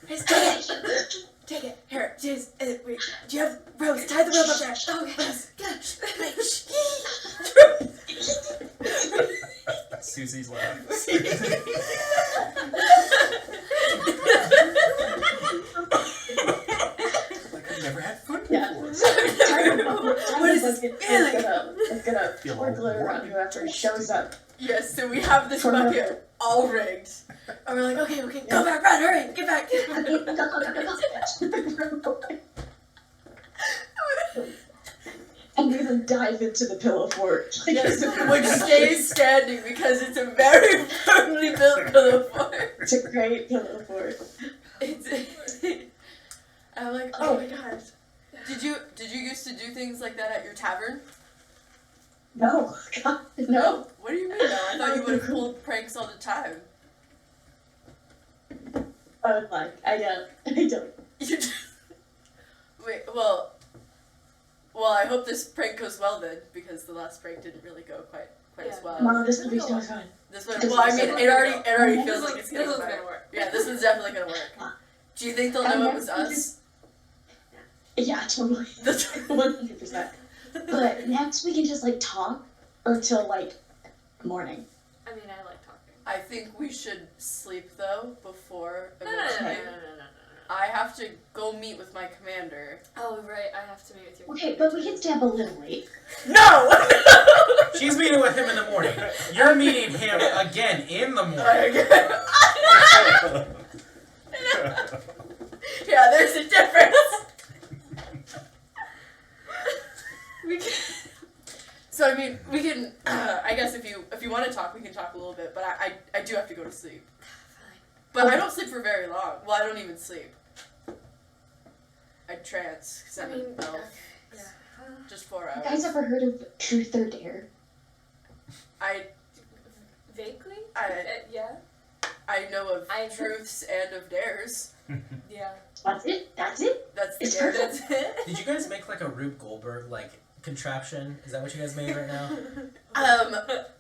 Here's the bucket. Take it. Here, just wait. Do you have ropes? Tie the rope up there. Okay. Wait. Susie's laugh. Like I've never had fun Yeah. before. What is this feeling? It's gonna Feel pour all glitter warm. on whoever shows up. Yes, so we have this bucket all rigged. And we're like, okay, go back, run, hurry, get back. And we then dive into the pillow fort. Yes, which stays standing because it's a very firmly built pillow fort. It's a great pillow fort. I'm like, oh my gosh. Did you used to do things like that at your tavern? No, God, no. What do you mean? No? I thought you would have pulled pranks all the time. I was like, I don't. Wait, well, I hope this prank goes well then, because the last prank didn't really go quite as Yeah. well. Mom, this will be so fun. This one, This well, I one's mean, so it already good. feels This like it's one's gonna gonna work. work. Yeah, this one's definitely gonna work. Do you think they'll know it was us? Yeah, totally. 100%. But next we can just like talk until like morning. I mean, I like talking. I think we should sleep though before. No. eventually. I have to go meet with my commander. Oh, right. I have to meet with your. Okay, but we can stay up a little late. No! She's meeting with him in the morning. You're meeting him again in the morning. Yeah, there's a difference. So I mean, we can. I guess if you want to talk, we can talk a little bit. But I do have to go to sleep. But I don't sleep for very long. Well, I don't even sleep. I trance because I'm an elf. Yeah. Just 4 You hours. guys ever heard of Truth or Dare? Vaguely? I know of I've heard- truths and of dares. Yeah. That's it. That's it. That's the It's game. perfect. That's it. Did you guys make like a Rube Goldberg like contraption? Is that what you guys made right now?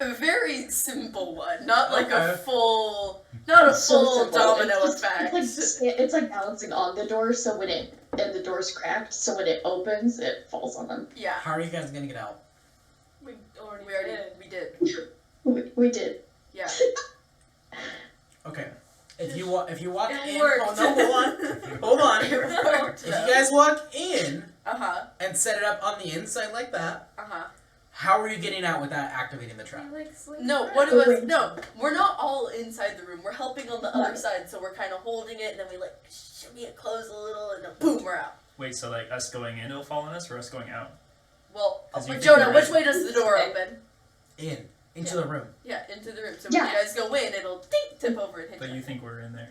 A very simple one, not like a Okay. full, not a It's so full simple. domino It's effect. it's like balancing on the door, so when the door's cracked, so when it opens, it falls on them. Yeah, How are you guys gonna get out? We already, we did. We did. Yeah. Okay. If you walk It in, worked. oh no, hold on. It worked. If you guys walk in Uh-huh. and set it up on the inside like that, Uh-huh. how are you getting out without activating the trap? like sleep. No, what it was, no, we're not all inside the room. We're helping on the other side, so we're kind of holding it, and then we like shimmy it close a little, and then boom, we're out. Wait, so like us going in, it'll fall on us, or us going out? Well, 'Cause you think Jonah, you're which right. way does the door open? Into the room. Yeah, into the room. So Yeah. when you guys go in, it'll ding, tip over and hit But you. you think we're in there?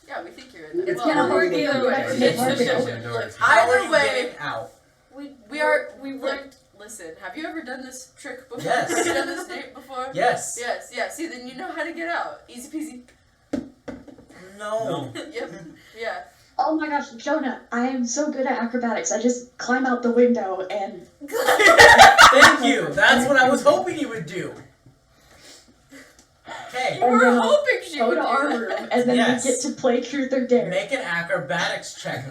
Yeah, we think you're in there. It's Well, gonna work hurt either way. It's hard to Open open. the doors. How are Either you way, getting out? we are. We Look, learned. listen. Have you ever done this trick before? Yes. Have you done this date before? Yes. Yes. Yeah. See, then you know how to get out. Easy peasy. No. Yep. Yeah. Oh my gosh, Jonah! I am so good at acrobatics. I just climb out the window and Thank you. That's what I was hoping you would do. Okay. You were then I'll hoping she go would to do our that. room, and then Yes. we get to play Truth or Dare. Make an acrobatics check.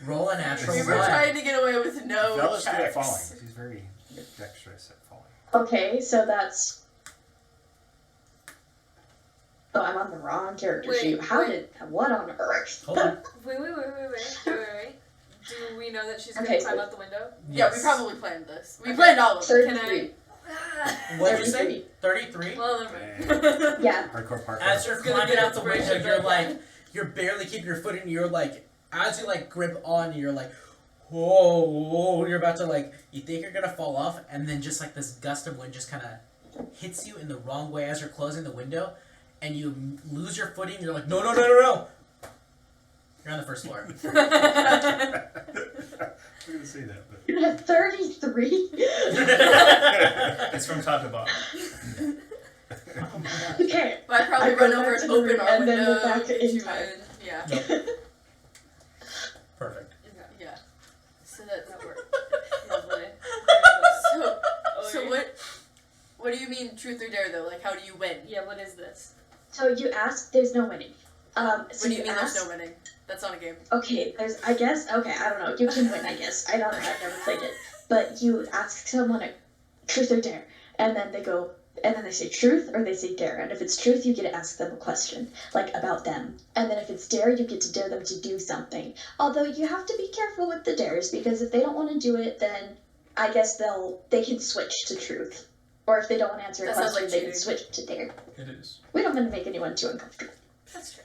Roll a natural We were one. trying to get away with no Bella's good at checks. falling. She's very dexterous at falling. Okay, so that's. Oh, I'm on the wrong character Wait, sheet. How wait. did? What on earth? Hold on. Wait. Do we know that she's gonna Okay, climb so- out the window? Yeah, we Yes. probably planned this. We Okay. planned all of it. 33. What'd you say? 33. 33? Well, never mind. Yeah. Hardcore parkour. As you're Gonna climbing get out the window, inspiration, you're but- like, you're barely keeping your footing. You're like, as you like grip on, you're like, whoa, you're about to like, you think you're gonna fall off, and then just like this gust of wind just kind of hits you in the wrong way as you're closing the window, and you lose your footing. You're like, no. You're on the first floor. I was gonna say that, but 33? It's from top to bottom. Okay. But I probably I run go over back and to the open room our and then window. we're back get in you time. Yeah. Yep. Perfect. Yeah. So that worked. Lovely. So what do you mean truth or dare though? Like how do you win? Yeah, what is this? So you ask, there's no winning. So What do you mean ask, there's no winning? That's not a game. Okay, I don't know. You can win, I guess. I don't know. I've never played it. But you ask someone a truth or dare, and then they say truth or they say dare. And if it's truth, you get to ask them a question, like about them. And then if it's dare, you get to dare them to do something. Although you have to be careful with the dares, because if they don't want to do it, then I guess they can switch to truth. Or if they don't want to answer a That sounds question, like they can cheating. switch to dare. It is. We don't want to make anyone too uncomfortable. That's true.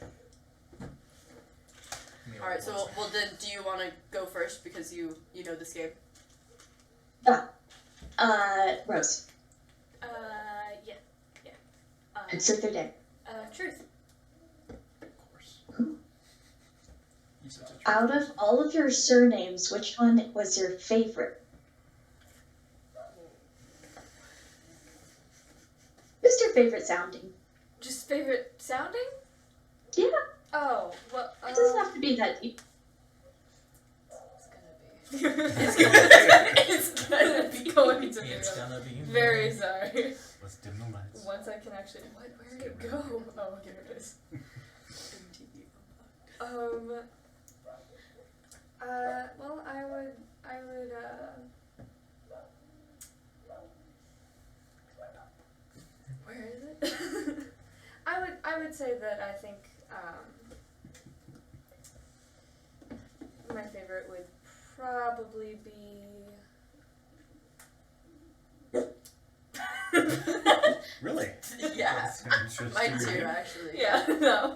All right. So well then, do you want to go first because you know this game? Rose. Yeah. It's truth or dare. Truth. Of course. Ooh. You said such Out of all of your surnames, which one was your favorite? Who's your favorite sounding? Just favorite sounding? Yeah. Oh, well, It doesn't have to be that deep. It's gonna be going to be. It's gonna be Very sorry. Let's dim the lights. Once I can actually. Where did it go? Oh, here it is. Well, I would, where is it? I would say that I think, my favorite would probably be. Really? Yeah. That's interesting. Mine too, actually. Yeah, no.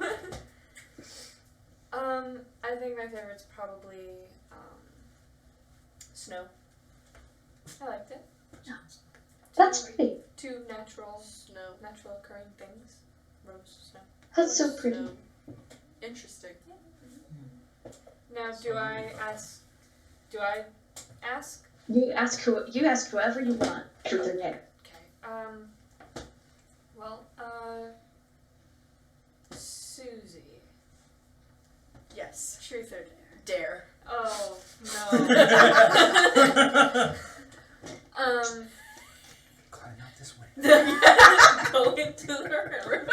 I think my favorite's probably, snow. I liked it. That's pretty. Two natural Snow. occurring things. Rose, snow. That's so pretty. Snow. Interesting. Now, do I ask? You ask whoever you want. Truth or dare. Okay. Well, Susie. Yes. Truth or dare? Dare. Oh no. Climb out this way. Go into the river.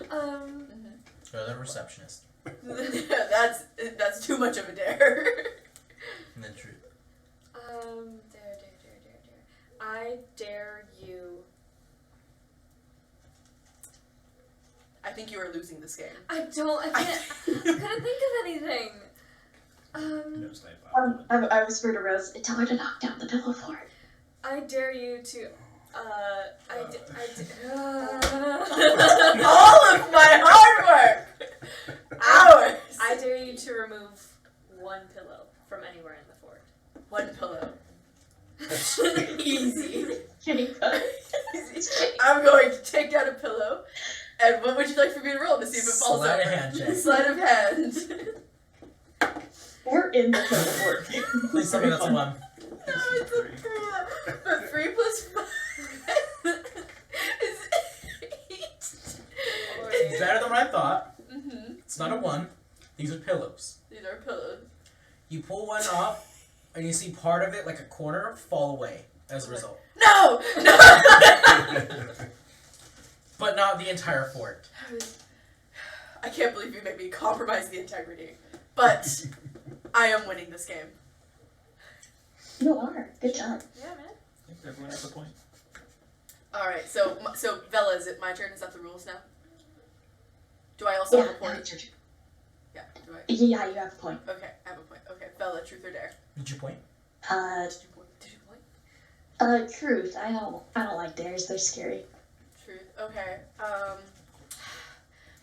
Go to the receptionist. That's too much of a dare. And then truth. Dare. I dare you. I think you are losing this game. I couldn't think of anything. No snipe. I whispered to Rose, tell her to knock down the pillow fort. I dare you to, All of my hard work! Hours! I dare you to remove one pillow from anywhere in the fort. One pillow. Easy. Easy. I'm going to take down a pillow. And what would you like for me to roll to see if it falls Sleight of over? hand check. Sleight of hand. We're in the pillow fort. Please tell me that's a 1. No, it's a 3. But 3 plus 5 is 8. It's better than what I thought. Mm-hmm. It's not a 1. These are pillows. These are pillows. You pull one off, and you see part of it, like a corner, fall away as a result. No! No! But not the entire fort. I can't believe you made me compromise the integrity. But I am winning this game. You are. Good job. Yeah, man. Everyone has a point. Alright, so Vela, is it my turn? Is that the rules now? Do I also Yeah, have a point? it's your turn. Yeah, do I? Yeah, you have a point. Okay, I have a point. Okay, Vela, truth or dare? Did you point? Did you point? Truth. I don't like dares. They're scary. Truth. Okay.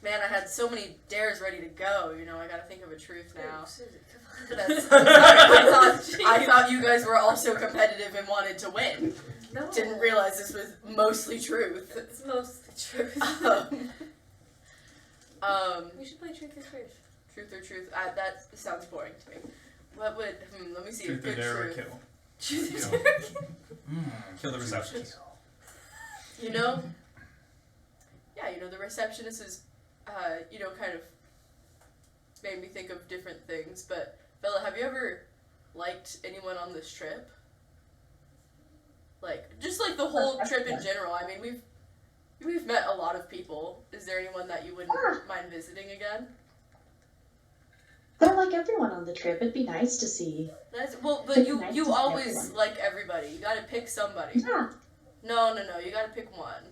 Man, I had so many dares ready to go. You know, I gotta think of a truth now. Ooh, Susie, come on. I'm sorry. I thought you guys were also competitive and wanted to win. No. Didn't realize this was mostly truth. It's mostly truth. We should play truth or truth. Truth or truth. That sounds boring to me. What would? Let me see. Truth a or good dare or truth. kill. Truth Kill. or dare. Kill the receptionist. You know? Yeah, you know, the receptionist is, kind of made me think of different things. But, Bella, have you ever liked anyone on this trip? Like, just like the whole trip in general. I mean, we've met a lot of people. Is there anyone that you wouldn't mind visiting again? They're like everyone on the trip. It'd be nice to see. But It's you nice to you see always everyone. like everybody. You gotta pick somebody. Yeah. No, you gotta pick one.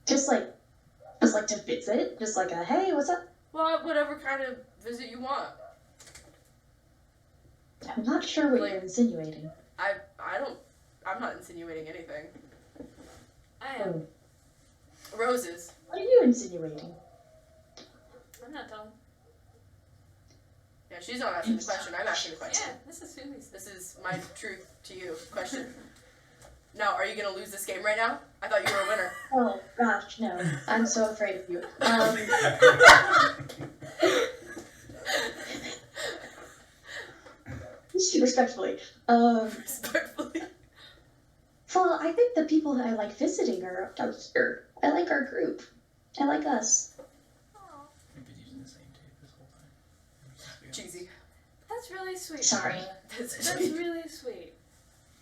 Just like to visit. Just like a hey, what's up? Well, whatever kind of visit you want. I'm not sure what Like- you're insinuating. I'm not insinuating anything. I am. Roses. What are you insinuating? I'm not telling. Yeah, she's not asking the question. I'm asking the question. Yeah, this is Susie's. This is my truth to you question. Now, are you gonna lose this game right now? I thought you were a winner. Oh gosh, no. I'm so afraid of you. Respectfully. Respectfully. Well, I think the people that I like visiting I like our group. I like us. We've been using the same tape this whole time. Cheesy. That's really sweet. Sorry. That's really sweet.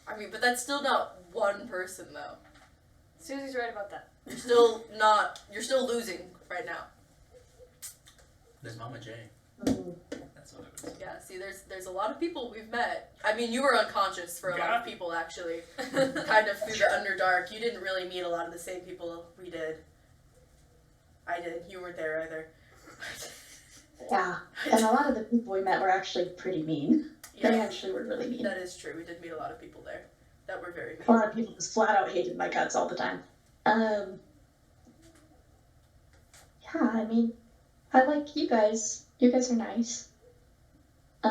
I mean, but that's still not one person though. Susie's right about that. You're still not. You're still losing right now. There's Mama J. Mm. That's what it was. Yeah. See, there's a lot of people we've met. I mean, you were unconscious for a lot of people actually. Kind of through the Underdark. You didn't really meet a lot of the same people we did. I did. You weren't there either. Yeah, and a lot of the people we met were actually pretty mean. They Yeah, actually were really mean. that is true. We did meet a lot of people there that were very A mean. lot of people just flat out hated my guts all the time. Yeah, I mean, I like you guys. You guys are nice. I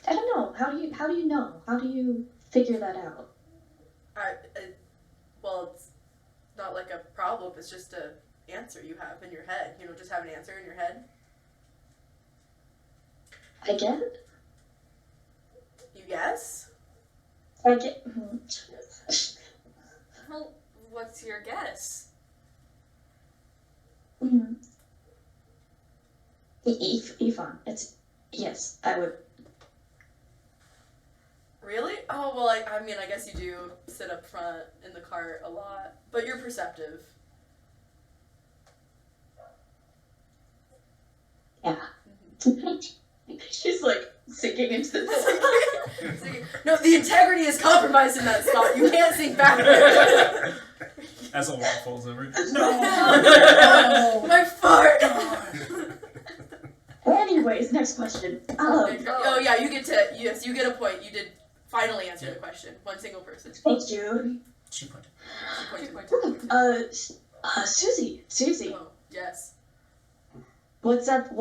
don't know. How do you know? How do you figure that out? Well, it's not like a problem. It's just a answer you have in your head. You know, just have an answer in your head. I get it. You guess? I get. Well, what's your guess? Yvonne, it's yes. I would. Really? Oh, well, I mean, I guess you do sit up front in the cart a lot, but you're perceptive. Yeah. She's like sinking into the. No, the integrity is compromised in that spot. You can't sink back. As a wall falls over. No! My fart! Anyways, next question. Oh, yeah, you get a point. You did finally answer the question. One single person. Thank you. She pointed. She pointed. Susie. Oh, yes. What's up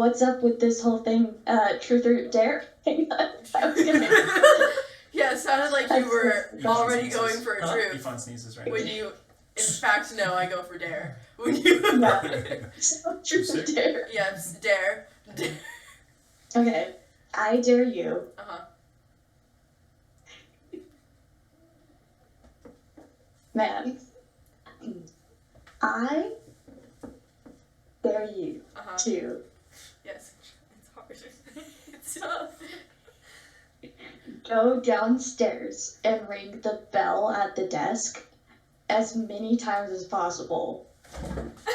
with this whole thing, truth or dare? I was gonna Yeah, it sounded like you were already going for a truth. Yvonne sneezes right When you, in fact, no, I go for dare. When you, so truth or dare. yes, dare. Okay, I dare you. Uh-huh. Man, I dare you Uh-huh. to Yes. It's hard. It's tough. go downstairs and ring the bell at the desk as many times as possible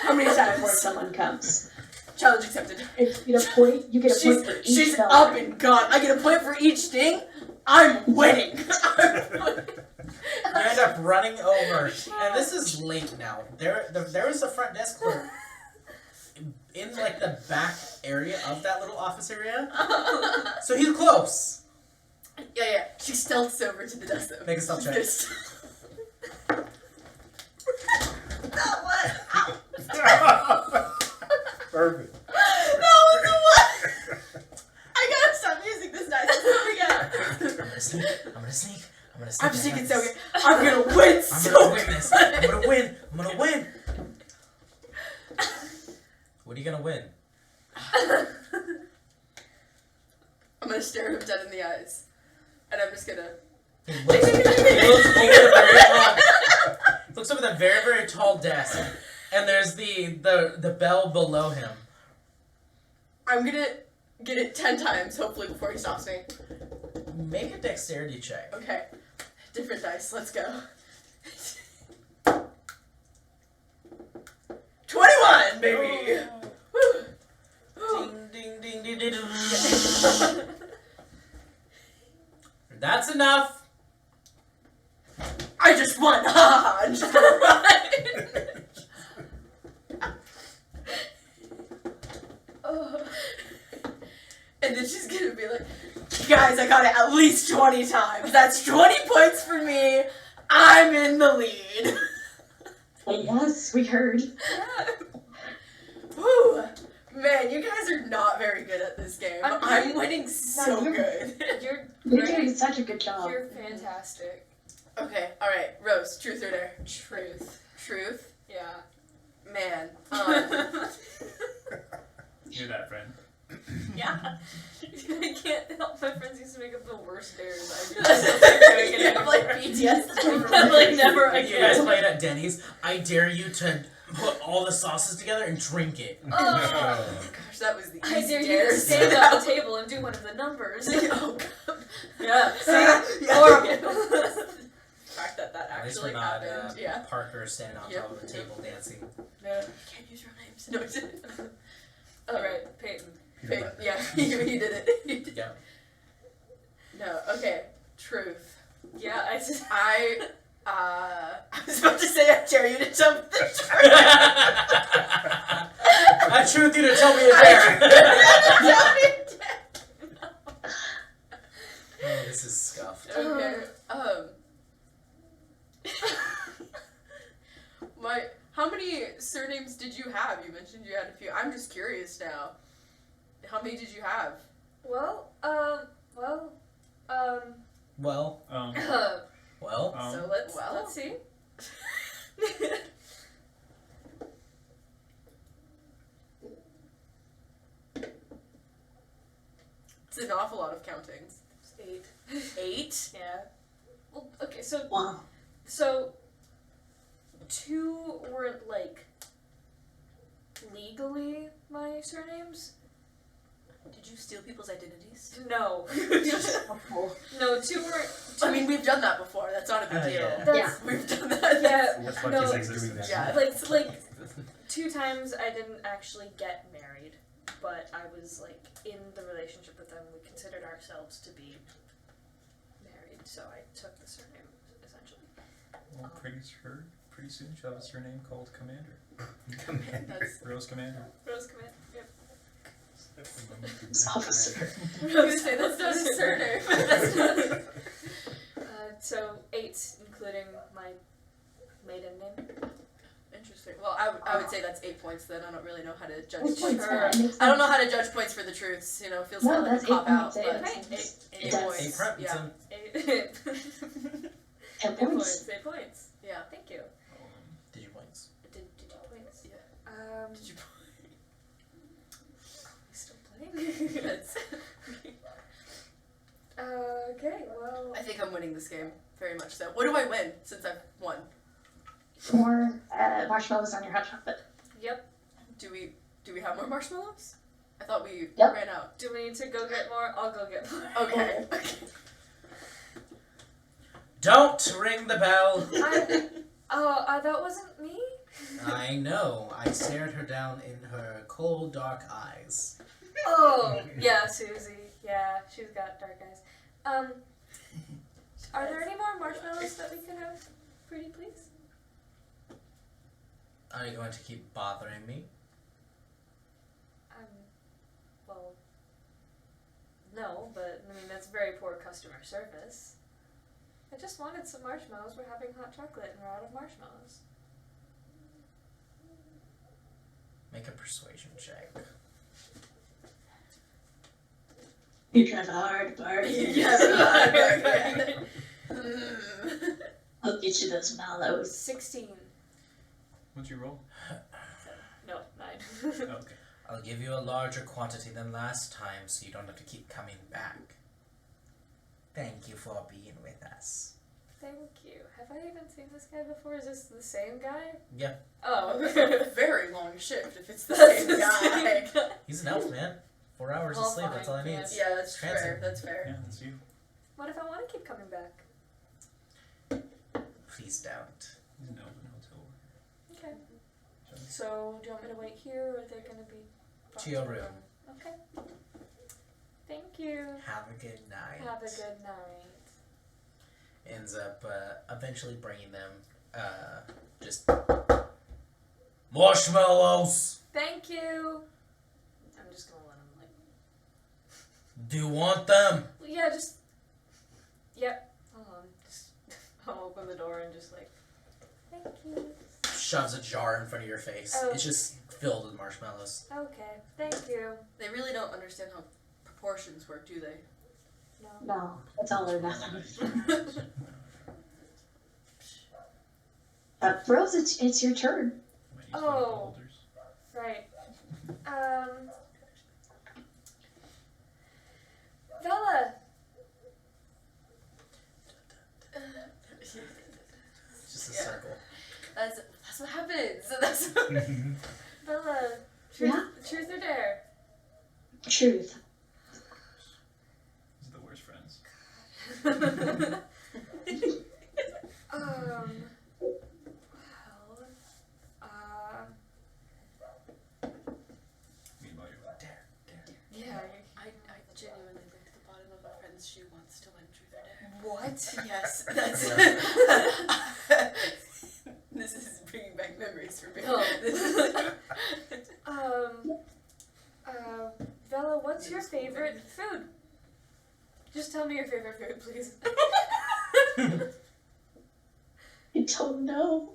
How many before times? someone comes. Challenge accepted. If you get a point, you get a point for each She's bell. up and gone. I get a point for each thing. I'm winning. You end up running over, and this is late now. There is a front desk clerk in like the back area of that little office area, so he's close. Yeah. She stealths over to the desk though. Make a stealth check. Just- That one. Perfect. That was the one. I gotta stop using this dice. I'm gonna sneak. I'm I sneaking got so this. good. I'm gonna win I'm so gonna win good. this. I'm gonna win. What are you gonna win? I'm gonna stare him dead in the eyes. And I'm just gonna. He looks over the very, very tall desk, and there's the bell below him. I'm gonna get it 10 times, hopefully, before he stops me. Make a dexterity check. Okay. Different dice, let's go. 21, baby! Woo. Ding, ding, ding, ding, ding. That's enough. I just won! Ha ha! I'm just gonna run! Oh. And then she's gonna be like, guys, I got it at least 20 times. That's 20 points for me. I'm in the lead. Yes, we heard. Whew. Man, you guys are not very good at this game. I'm I'm winning so you're- good. You're You're great. doing such a good job. You're fantastic. Okay, alright. Rose, truth or dare? Truth. Truth? Yeah. Man. Hear that, friend? Yeah. I can't help my friends used to make up the worst dares. I just you have like PTSD. I'm like never You guys again. played at Denny's. I dare you to put all the sauces together and drink it. Oh, Gosh, that was the I easy dare you to dares. stand at the table and do one of the numbers. Oh, God. Yeah, see? Yeah. Horrible. The fact that At least actually we're not happened. Yeah. Parker standing on Yep. top of a table dancing. No, you can't use real names. No, it's Alright, Peyton. Peanut butter. Yeah, he did it. He did. Yeah. No, okay. Truth. Yeah, I just. I was about to say I dare you to jump the shark. I truth you to tell me a dare. Oh, this is scuffed. Okay. How many surnames did you have? You mentioned you had a few. I'm just curious now. How many did you have? Well, Well, well. so let's see. It's an awful lot of countings. 8. 8? Yeah. Well, okay, so Wow. 2 weren't like legally my surnames. Did you steal people's identities? No. Helpful. No, 2 weren't. I mean, we've done that before. That's not a big deal. Yeah. That's, We've done that. yeah. What's what No, is doing that? Yeah. like 2 times I didn't actually get married, but I was like in the relationship with them. We considered ourselves to be married, so I took the surname essentially. Well, pretty soon she'll have a surname called Commander. Commander. That's Rose Commander. Rose Command. Yep. Officer. I was gonna say that's not his surname. That's not. So 8, including my maiden name. Interesting. Well, I would say that's 8 points then. I don't really know how to judge 8 points. points. Sure. Yeah, it makes I don't know sense. how to judge points for the truths. You know, it feels No, kind of like a that's 8 cop out. points. It But makes sense. 8 It does. points. Hey, prep, Yeah. 8 10 points. 8 points. Yeah. Thank you. Did you points? Did you points? Yeah. Did you? Are we still playing? Yes. Okay, well. I think I'm winning this game very much so. What do I win since I've won? 4 marshmallows on your hot chocolate. Yep. Do we have more marshmallows? I thought we Yep. ran out. Do we need to go get more? I'll go get more. Okay. Okay. Don't ring the bell. That wasn't me? I know. I stared her down in her cold, dark eyes. Oh, yeah, Susie. Yeah, she's got dark eyes. Are there any more marshmallows that we could have? Pretty please? Are you going to keep bothering me? Well, no, but I mean, that's very poor customer service. I just wanted some marshmallows. We're having hot chocolate and we're out of marshmallows. Make a persuasion check. You drive a hard bargain. Yeah. I'll get you those mallows. 16. What'd you roll? No, 9. Okay. I'll give you a larger quantity than last time so you don't have to keep coming back. Thank you for being with us. Thank you. Have I even seen this guy before? Is this the same guy? Yeah, Oh, A very long shift if it's the same guy. he's an elf, man. 4 hours of Well, sleep, that's all he fine, needs. Yeah, that's fair. Transient. That's fair. Yeah, that's you. What if I want to keep coming back? Please don't. He's an elven hotel worker. Okay. So, do you want me to wait here, or are they going to be... To your room. Okay. Thank you. Have a good night. Have a good night. Ends up eventually bringing them just marshmallows. Thank you. I'm just going to let him, like... Do you want them? Well, yeah, just... Yep. Hold on. Just... I'll open the door and just, like... Thank you. Shoves a jar in front of your face. Oh. It's just filled with marshmallows. Okay. Thank you. They really don't understand how proportions work, do they? No. No, it's all or nothing. Rose, it's your turn. Might use Oh. one of the holders. Right. Vela! Just a Yeah. circle. That's what happens. That's Bella, truth, Yeah? truth or dare? Truth. These are the worst friends. Well, Meanwhile, you're like, dare. yeah. I genuinely went to the bottom of my friend's shoe once to win truth or dare. What? Yes, that's. This is bringing back memories for me. Oh. Bella, what's your favorite food? Just tell me your favorite food, please. I don't know.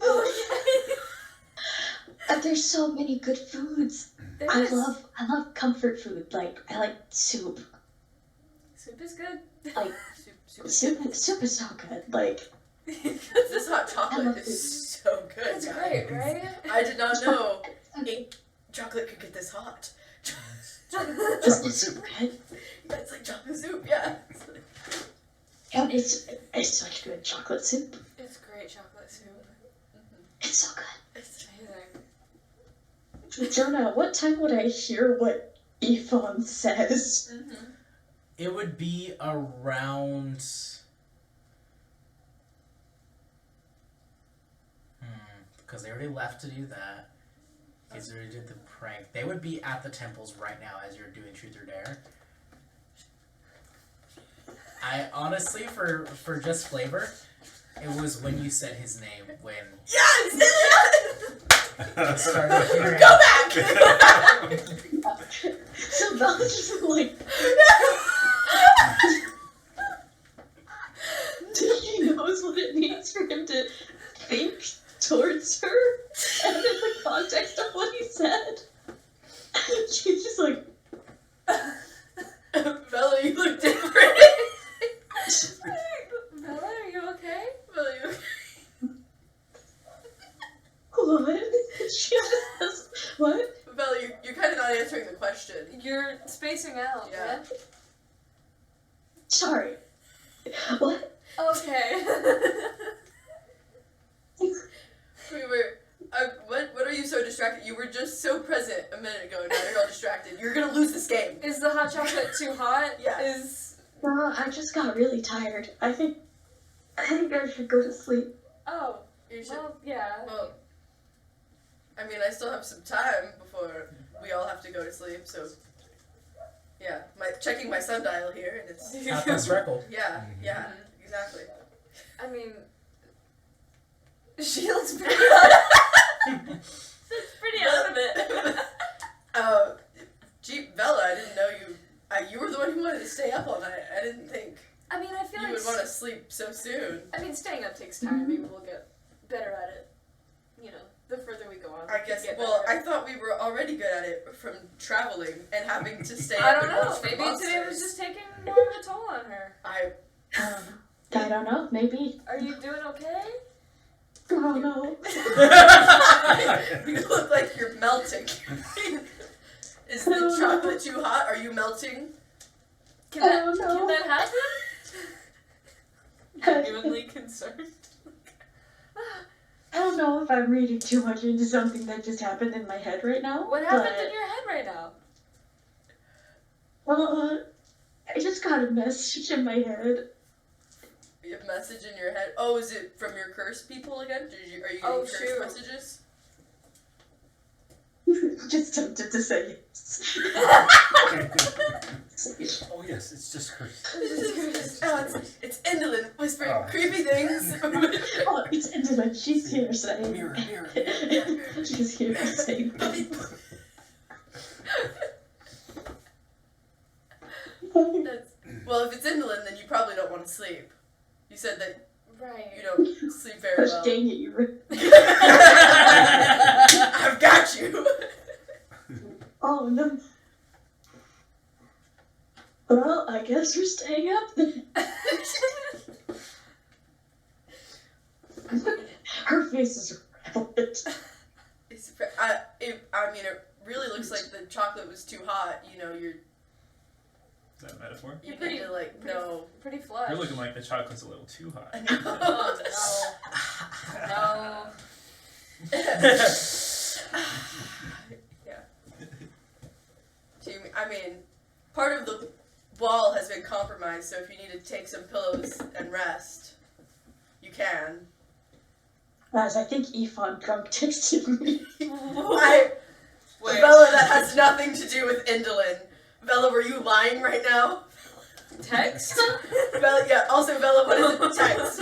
There's so many good foods. There I is. love comfort food. Like I like soup. Soup is good. Like Soup. soup is so good. Like This hot I chocolate love is so good. It's great, right? I did not know chocolate could get this hot. it's soup. good. Yeah, it's like chocolate soup, yeah. And it's such good chocolate soup. It's great chocolate soup. It's so good. It's Amazing. Jonah, what time would I hear what Yvonne says? It would be around. Because they already left to do that. Because they already did the prank. They would be at the temples right now as you're doing Truth or Dare. I honestly, for just flavor, it was when you said his name when Yes! I started hearing. Go back! So Bella's just like, he knows what it means for him to think towards her, and in the context of what he said, she's just like, Bella, you look different. Bella, are you okay? Bella, you what? She just says, what? Bella, you're kind of not answering the question. You're spacing out, Yeah. man. Sorry. What? Okay. We were. What are you so distracted? You were just so present a minute ago, and now you're all distracted. You're gonna lose this game. Is the hot chocolate too hot? Yeah. No, I just got really tired. I think I should go to sleep. Oh, You should. well, yeah. Well, I mean, I still have some time before we all have to go to sleep, so. Yeah, checking my sundial here, and it's. Half past Freckle. Yeah, exactly. I mean, she looks pretty She's pretty out of it. Gee, Vela, I didn't know you. You were the one who wanted to stay up all night. I didn't think I mean, I feel you like would want to sleep so soon. I mean, staying up takes time. Maybe we'll get better at it. You know, the further we go on. I guess. Get Well, better. I thought we were already good at it from traveling and having to stay I up don't and know. watch for Maybe monsters. today was just taking more of a toll on her. I don't know. Maybe. Are you doing okay? Oh no. You look like you're melting. Is the chocolate too hot? Are you melting? Can Oh, that no. can that happen? Genuinely concerned. I don't know if I'm reading too much into something that just happened in my head right now. What happened but, in your head right now? I just got a message in my head. You have a message in your head. Oh, is it from your cursed people again? Are you getting cursed shoot. messages? Just tempted to say yes. Oh yes, it's just cursed. It's Indolent whispering Oh. creepy things. Oh, it's Angela. She's here saying. Mirror. She's here saying. Well, if it's indolent, then you probably don't want to sleep. You said that Right. you don't sleep very Gosh well. dang it, you. I've got you. Oh no. Well, I guess we're staying up then. Her face is red. I mean, it really looks like the chocolate was too hot. You know, Is that a metaphor? you Pretty- need to like pretty- no. Pretty flush. You're looking like the chocolate's a little too hot. Oh no. No. Yeah. I mean, part of the wall has been compromised, so if you need to take some pillows and rest, you can. Guys, I think Ifan drunk texted me. Vela, that has nothing to do with Indolin. Vela, were you lying right now? Text? Vela, yeah, also Vela, what is a text?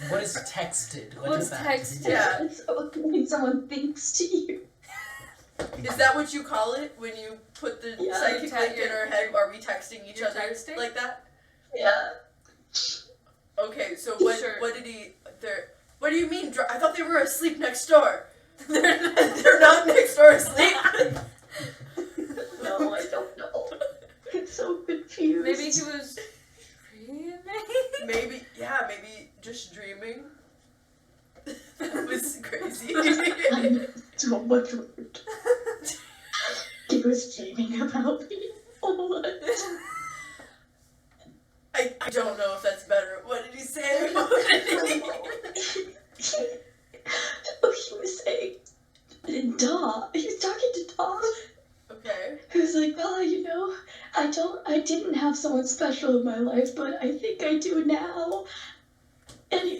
What is texted? What What's is that? texted? Yeah. It's when someone thinks to you. Is that what you call it when you put the Yeah. psychic link in our head? Are we texting each You're other texting? like that? Yeah. Okay, so what Sure. what did he there? What do you mean? I thought they were asleep next door. They're not next door asleep. No, I don't know. I'm so confused. Maybe he was dreaming? Maybe just dreaming. That was crazy. I'm so much rude. He was dreaming about me. What? I don't know if that's better. What did he say? Oh, he was saying, Daw. He was talking to Daw. Okay. He was like, well, I didn't have someone special in my life, but I think I do now. And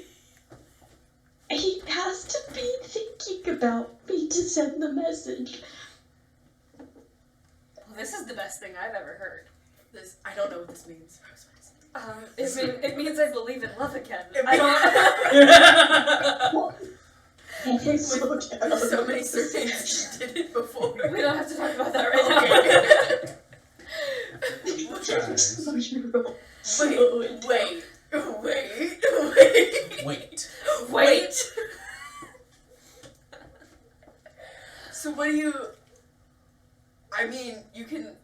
he has to be thinking about me to send the message. Well, this is the best thing I've ever heard. I don't know what this means. It means I believe in love again. It I don't. What? Okay, slow down. So many surveys you did it before. We don't have to talk about that right now. Wait. So what do you... I mean, you can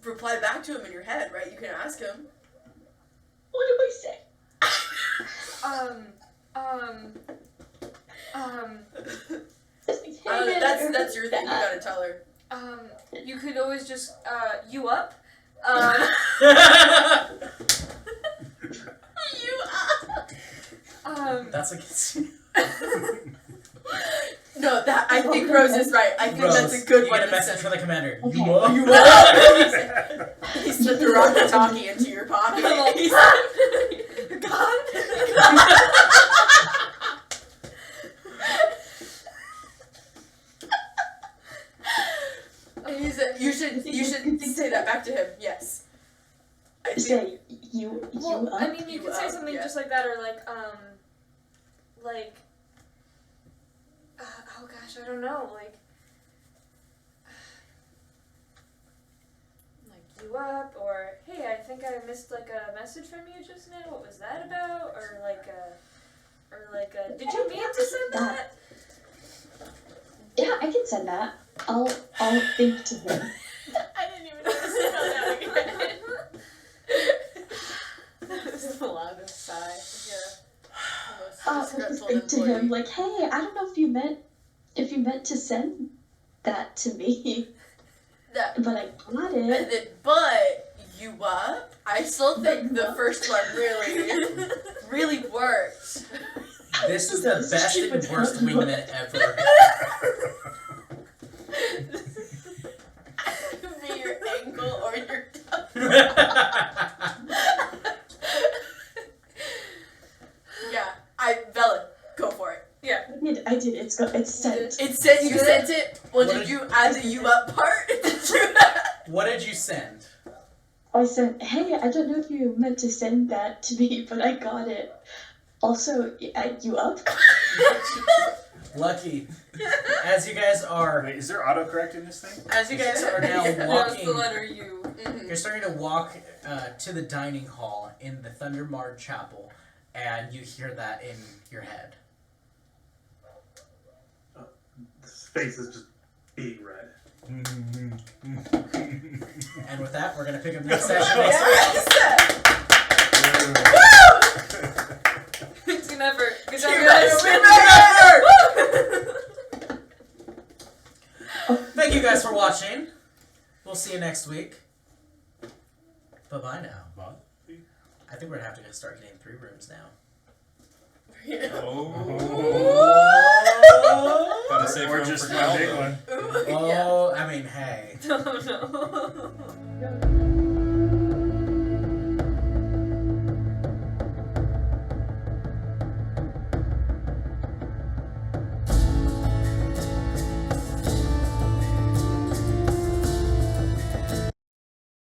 reply back to him in your head, right? You can ask him. What do I say? That's your thing. You gotta tell her. You could always just, you up? You That's like No, I think Rose is right. I think that's a good you one. get a to message send. for the commander. Okay. You up? You up? He slipped a walkie-talkie into your pocket. He's God. You should say that back to him. Yes. I think, Say you Well, up. I mean, you You could say up, something yeah. just like that, or like, oh gosh, I don't know, like you up, or hey, I think I missed like a message from you just now. What was that about? Or did you mean to send that? Yeah, I can send that. I'll think to him. I didn't even know to spell that again. Just the loudest sigh. most I'll disgruntled think to employee. him like, hey, I don't know if you meant to send that to me, That, but I got and it. then, but you up? I still think the first one really worked. This is the best and worst wingman ever. Be your ankle or your toe. Yeah, Vela, go for it. Yeah. I did. It's sent. It said you You did? sent it. Well, What did did- you add the you up part? Did you? What did you send? I sent, hey, I don't know if you meant to send that to me, but I got it. Also, you up? Lucky. As you guys are Wait, is there autocorrect in this thing? As you guys are now Yeah. That was walking, the letter U. you're starting to walk to the dining hall in the Thundermarred Chapel, and you hear that in your head. His face is just beating red. And with that, we're gonna pick up next session next week. Yes! Team effort. Good job, Team guys. effort! Thank you guys for watching. We'll see you next week. Bye-bye now. What? I think we're gonna have to start getting 3 rooms now. Yeah. Oh. room just for one big Calvo. one. Ooh, yeah. Oh, I mean, hey. Oh no.